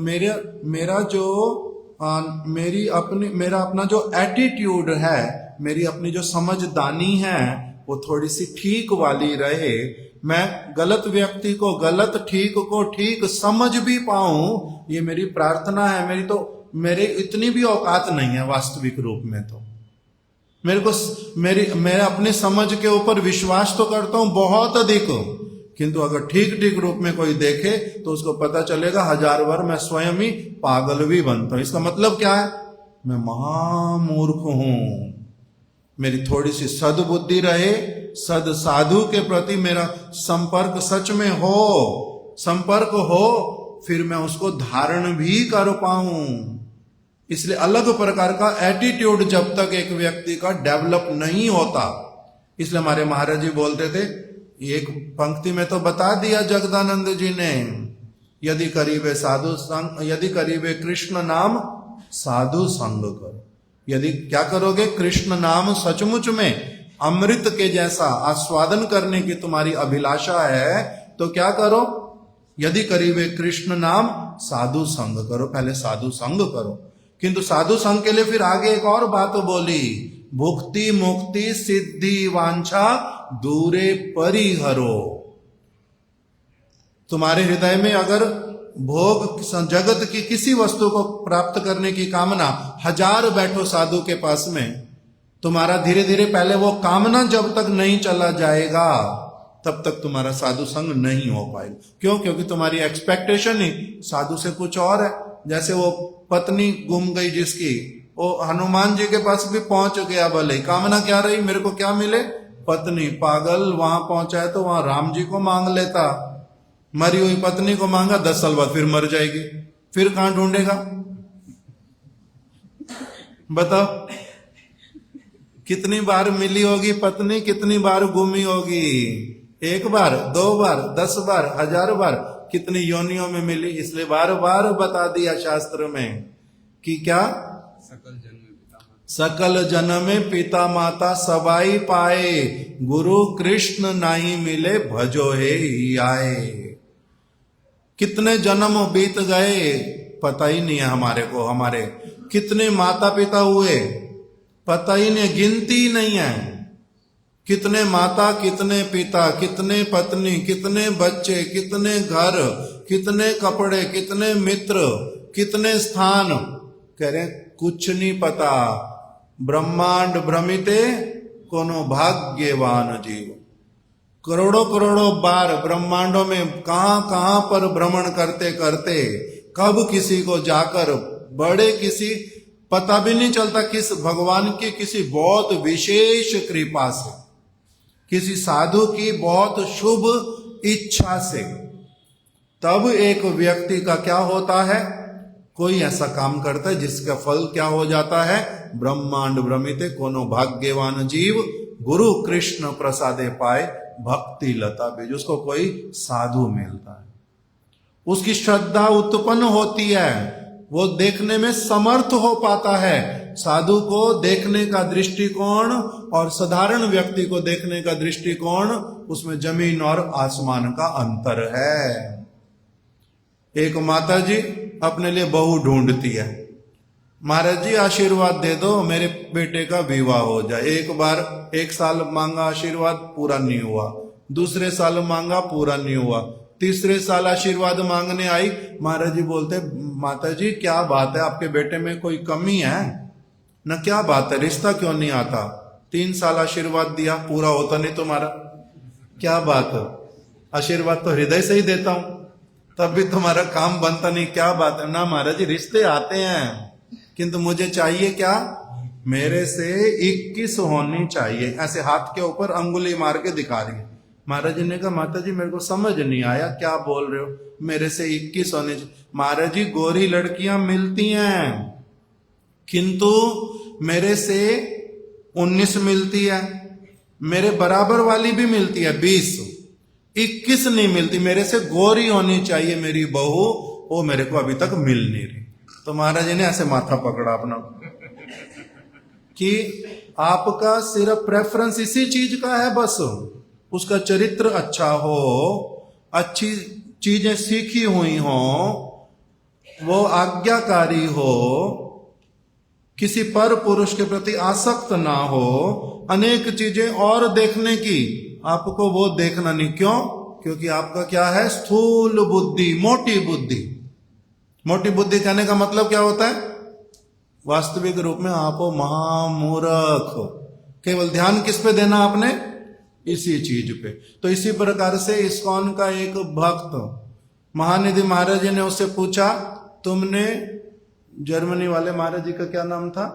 मेरा अपना जो एटीट्यूड है, मेरी अपनी जो समझदानी है, वो थोड़ी सी ठीक वाली रहे। मैं गलत व्यक्ति को गलत, ठीक को ठीक समझ भी पाऊं, ये मेरी प्रार्थना है। मेरे इतनी भी औकात नहीं है वास्तविक रूप में। तो मैं अपनी समझ के ऊपर विश्वास तो करता हूं बहुत अधिक, किंतु अगर ठीक रूप में कोई देखे तो उसको पता चलेगा 1000 बार मैं स्वयं ही पागल भी बनता हूं। इसका मतलब क्या है? मैं महामूर्ख हूं। मेरी थोड़ी सी सद्बुद्धि रहे, सद साधु के प्रति मेरा संपर्क सच में हो, संपर्क हो, फिर मैं उसको धारण भी कर पाऊं। इसलिए अलग प्रकार का एटीट्यूड जब तक एक व्यक्ति का डेवलप नहीं होता, इसलिए हमारे महाराज जी बोलते थे, एक पंक्ति में तो बता दिया जगदानंद जी ने, यदि करीबे साधु संग, यदि करीबे कृष्ण नाम साधु संग करो। यदि क्या करोगे? कृष्ण नाम सचमुच में अमृत के जैसा आस्वादन करने की तुम्हारी अभिलाषा है, तो क्या करो? यदि करीबे कृष्ण नाम साधु संग करो। पहले साधु संग करो। किंतु साधु संग के लिए फिर आगे एक और बात बोली, भुक्ति मुक्ति सिद्धि वांछा दूरे परिहरो। तुम्हारे हृदय में अगर भोग जगत की किसी वस्तु को प्राप्त करने की कामना, 1000 बैठो साधु के पास में, तुम्हारा धीरे धीरे पहले वो कामना जब तक नहीं चला जाएगा तब तक तुम्हारा साधु संग नहीं हो पाएगा। क्यों? क्योंकि तुम्हारी एक्सपेक्टेशन ही साधु से कुछ और है। जैसे वो पत्नी गुम गई जिसकी, वो हनुमान जी के पास भी पहुंच गया, भले कामना क्या रही, मेरे को क्या मिले? पत्नी। पागल वहां पहुंचा है तो वहां राम जी को मांग लेता, मरी हुई पत्नी को मांगा, 10 साल बाद फिर मर जाएगी, फिर कहां ढूंढेगा? बताओ, कितनी बार मिली होगी पत्नी, कितनी बार गुमी होगी? 1 बार, 2 बार, 10 बार, 1000 बार, कितनी योनियों में मिली। इसलिए बार बार बता दिया शास्त्र में कि क्या? सकल जन्म में पिता माता सबाई पाए, गुरु कृष्ण नहीं मिले भजो हे ही आए। कितने जन्म बीत गए पता ही नहीं है हमारे को, हमारे कितने माता पिता हुए पता ही नहीं, गिनती नहीं है। कितने माता, कितने पिता, कितने पत्नी, कितने बच्चे, कितने घर, कितने कपड़े, कितने मित्र, कितने स्थान, कह रहे कुछ नहीं पता। ब्रह्मांड भ्रमिते कोनो भाग्यवान जीव। करोड़ों करोड़ों बार ब्रह्मांडों में कहां कहां पर भ्रमण करते करते कब किसी को जाकर बड़े किसी पता भी नहीं चलता, किस भगवान की किसी बहुत विशेष कृपा से, किसी साधु की बहुत शुभ इच्छा से, तब एक व्यक्ति का क्या होता है? कोई ऐसा काम करता है जिसका फल क्या हो जाता है? ब्रह्मांड भ्रमिते कोनो भाग्यवान जीव, गुरु कृष्ण प्रसादे पाए भक्ति लता बीज। उसको कोई साधु मिलता है, उसकी श्रद्धा उत्पन्न होती है, वो देखने में समर्थ हो पाता है। साधु को देखने का दृष्टिकोण और साधारण व्यक्ति को देखने का दृष्टिकोण, उसमें जमीन और आसमान का अंतर है। एक माता जी अपने लिए बहू ढूंढती है, महाराज जी आशीर्वाद दे दो मेरे बेटे का विवाह हो जाए। एक बार 1 साल मांगा आशीर्वाद, पूरा नहीं हुआ। दूसरे साल मांगा, पूरा नहीं हुआ। तीसरे साल आशीर्वाद मांगने आई, महाराज जी बोलते माता जी क्या बात है, आपके बेटे में कोई कमी है ना, क्या बात है, रिश्ता क्यों नहीं आता? 3 साल आशीर्वाद दिया, पूरा होता नहीं तुम्हारा, क्या बात है? आशीर्वाद तो हृदय से ही देता हूं, तब भी तुम्हारा काम बनता नहीं, क्या बात है? ना महाराज जी रिश्ते आते हैं, किंतु मुझे चाहिए क्या, मेरे से 21 होनी चाहिए। ऐसे हाथ के ऊपर अंगुली मार के दिखा रही है। महाराज जी ने कहा माता जी मेरे को समझ नहीं आया क्या बोल रहे हो, मेरे से 21 होने चाहिए। महाराज जी गोरी लड़कियां मिलती हैं, किंतु मेरे से 19 मिलती है, मेरे बराबर वाली भी मिलती है 20, 21 नहीं मिलती। मेरे से गोरी होनी चाहिए मेरी बहू, वो मेरे को अभी तक मिल नहीं रही। तो महाराज जी ने ऐसे माथा पकड़ा अपना कि आपका सिर्फ प्रेफरेंस इसी चीज का है, बस उसका चरित्र अच्छा हो, अच्छी चीजें सीखी हुई हो, वो आज्ञाकारी हो, किसी पर पुरुष के प्रति आसक्त ना हो, अनेक चीजें और देखने की, आपको वो देखना नहीं। क्यों? क्योंकि आपका क्या है, स्थूल बुद्धि, मोटी बुद्धि। मोटी बुद्धि कहने का मतलब क्या होता है? वास्तविक रूप में आप हो महामूर्ख। केवल ध्यान किस पे देना आपने, इसी चीज पे। तो इसी प्रकार से इस्कॉन का एक भक्त महानिधि महाराज जी ने उससे पूछा, तुमने जर्मनी वाले महाराज जी का क्या नाम था,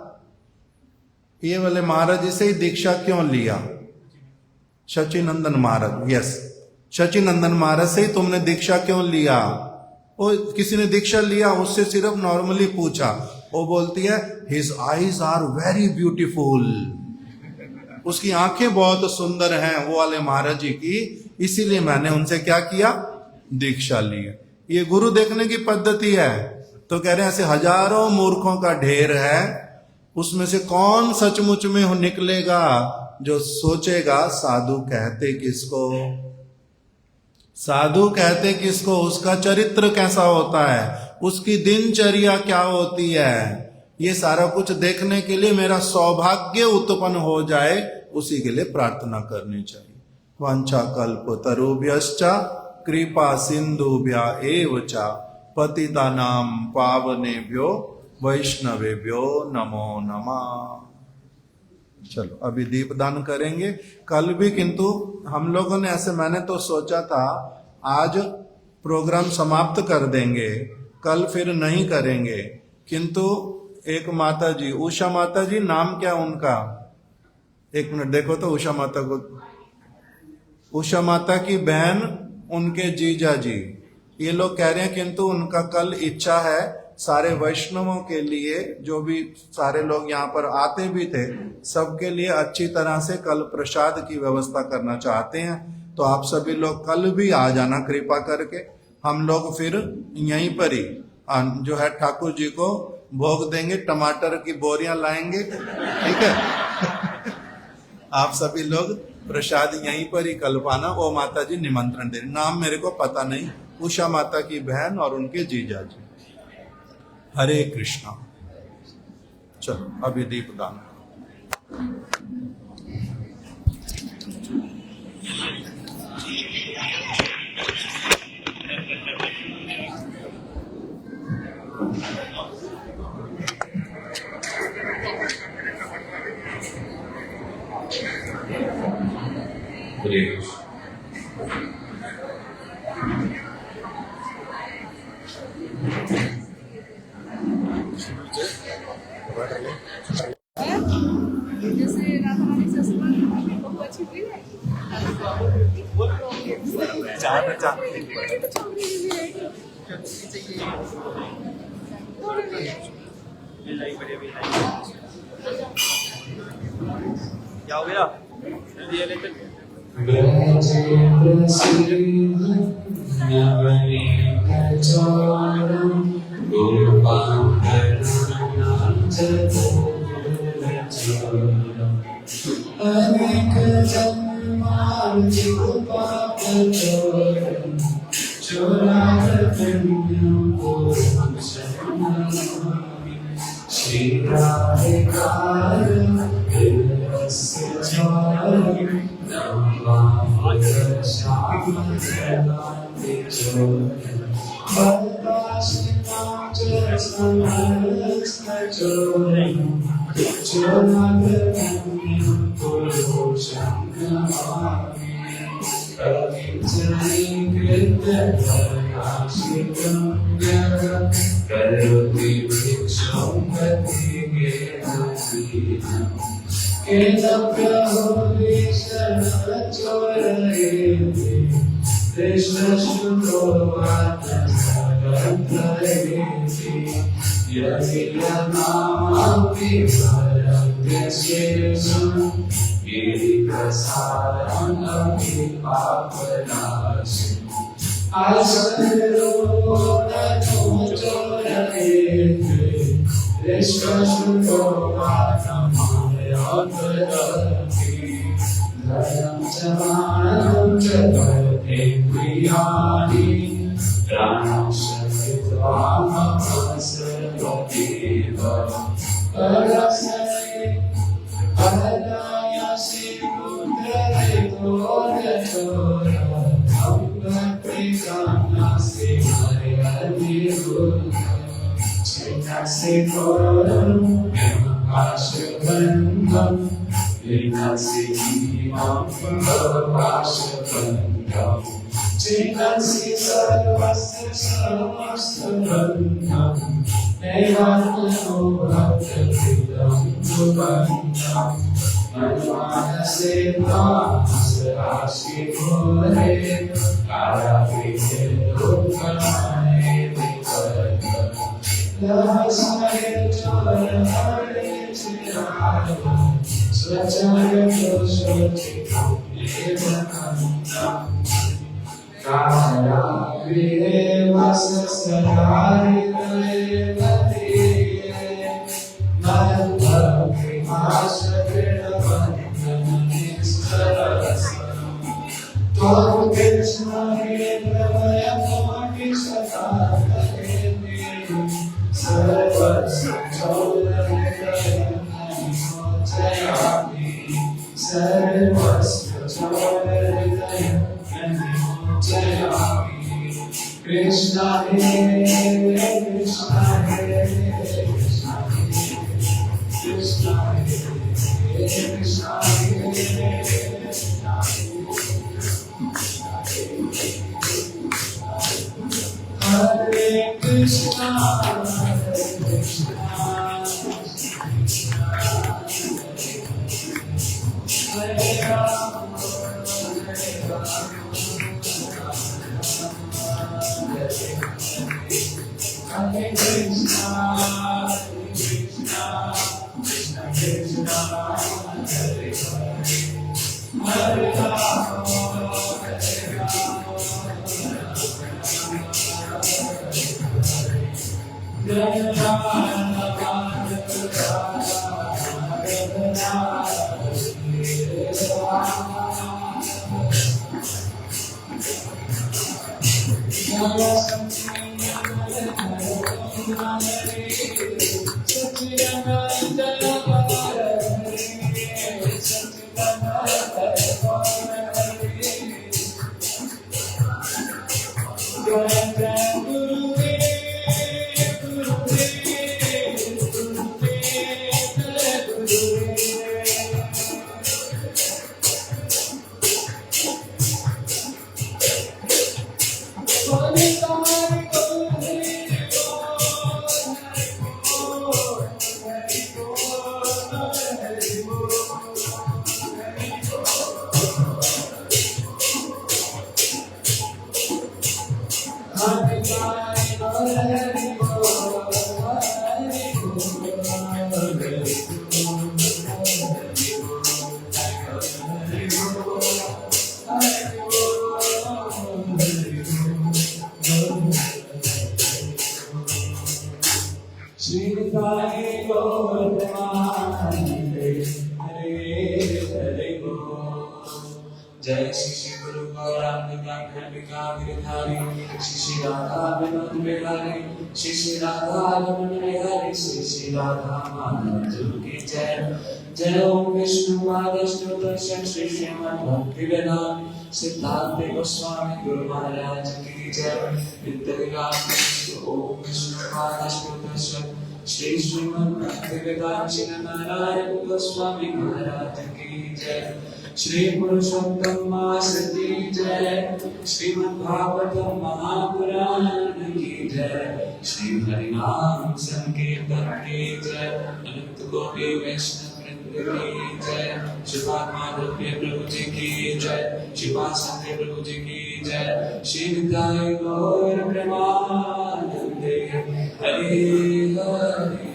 ये वाले महाराज जी से ही दीक्षा क्यों लिया? शचीनंदन महाराज, यस, शचीनंदन महाराज से ही तुमने दीक्षा क्यों लिया? वो किसी ने दीक्षा लिया, उससे सिर्फ नॉर्मली पूछा, वो बोलती है his eyes are very beautiful, उसकी आंखें बहुत सुंदर हैं वो वाले महाराज जी की, इसीलिए मैंने उनसे क्या किया, दीक्षा ली है। ये गुरु देखने की पद्धति है। तो कह रहे हैं ऐसे हजारों मूर्खों का ढेर है, उसमें से कौन सचमुच में निकलेगा जो सोचेगा साधु कहते किसको, साधु कहते किसको, उसका चरित्र कैसा होता है, उसकी दिनचर्या क्या होती है, ये सारा कुछ देखने के लिए मेरा सौभाग्य उत्पन्न हो जाए, उसी के लिए प्रार्थना करनी चाहिए। वांछा कल्प तरुभ्यश्च कृपा सिंधुभ्य एव च पतितानां पावनेभ्यो वैष्णवेभ्यो नमो नमः। चलो अभी दीपदान करेंगे। कल भी किंतु हम लोगों ने ऐसे, मैंने तो सोचा था आज प्रोग्राम समाप्त कर देंगे, कल फिर नहीं करेंगे, किंतु एक माता जी, उषा माता जी, नाम क्या उनका, एक मिनट देखो तो उषा माता को, उषा माता की बहन, उनके जीजा जी, ये लोग कह रहे हैं, किंतु उनका कल इच्छा है सारे वैष्णवों के लिए, जो भी सारे लोग यहाँ पर आते भी थे, सबके लिए अच्छी तरह से कल प्रसाद की व्यवस्था करना चाहते हैं। तो आप सभी लोग कल भी आ जाना कृपा करके, हम लोग फिर यहीं पर ही जो है ठाकुर जी को भोग देंगे, टमाटर की बोरियां लाएंगे, ठीक है। आप सभी लोग प्रसाद यहीं पर ही कल पाना। वो माता जी निमंत्रण दे, नाम मेरे को पता नहीं, उषा माता की बहन और उनके जीजा जी। हरे कृष्णा। चलो अभी दीपदान। हरे कृष्ण। जैसे राधा रानी से बहुत अच्छी हुई है। क्या हो गया? ये लेते जय श्री गुरु गौरांग श्री राधा विनोद बिहारी श्री श्री राधा रमण हरे श्री श्री राधा माधव की जय। जय ओम विष्णु पादस्तोत्रम श्री श्रीमद् भक्तिवेदांत सिद्धांत गोस्वामी गुरु महाराज की जय। नित्य ओम विष्णु पादस्तोत्रम श्री श्रीमद् भक्तिवेदांत नारायण गोस्वामी महाराज की जय। श्री पुरुषोत्तम मास की जय। श्रीमद् भागवतम महापुराण की जय। श्री हरिनाम संकीर्तन की जय। अनंत कोटि वैष्णव वृंद की जय। श्रीपाद माधव के प्रभु जी की जय। श्रीपाद संजय प्रभु जी की जय। श्री निताय गौर प्रेमानंदे हरि हरि।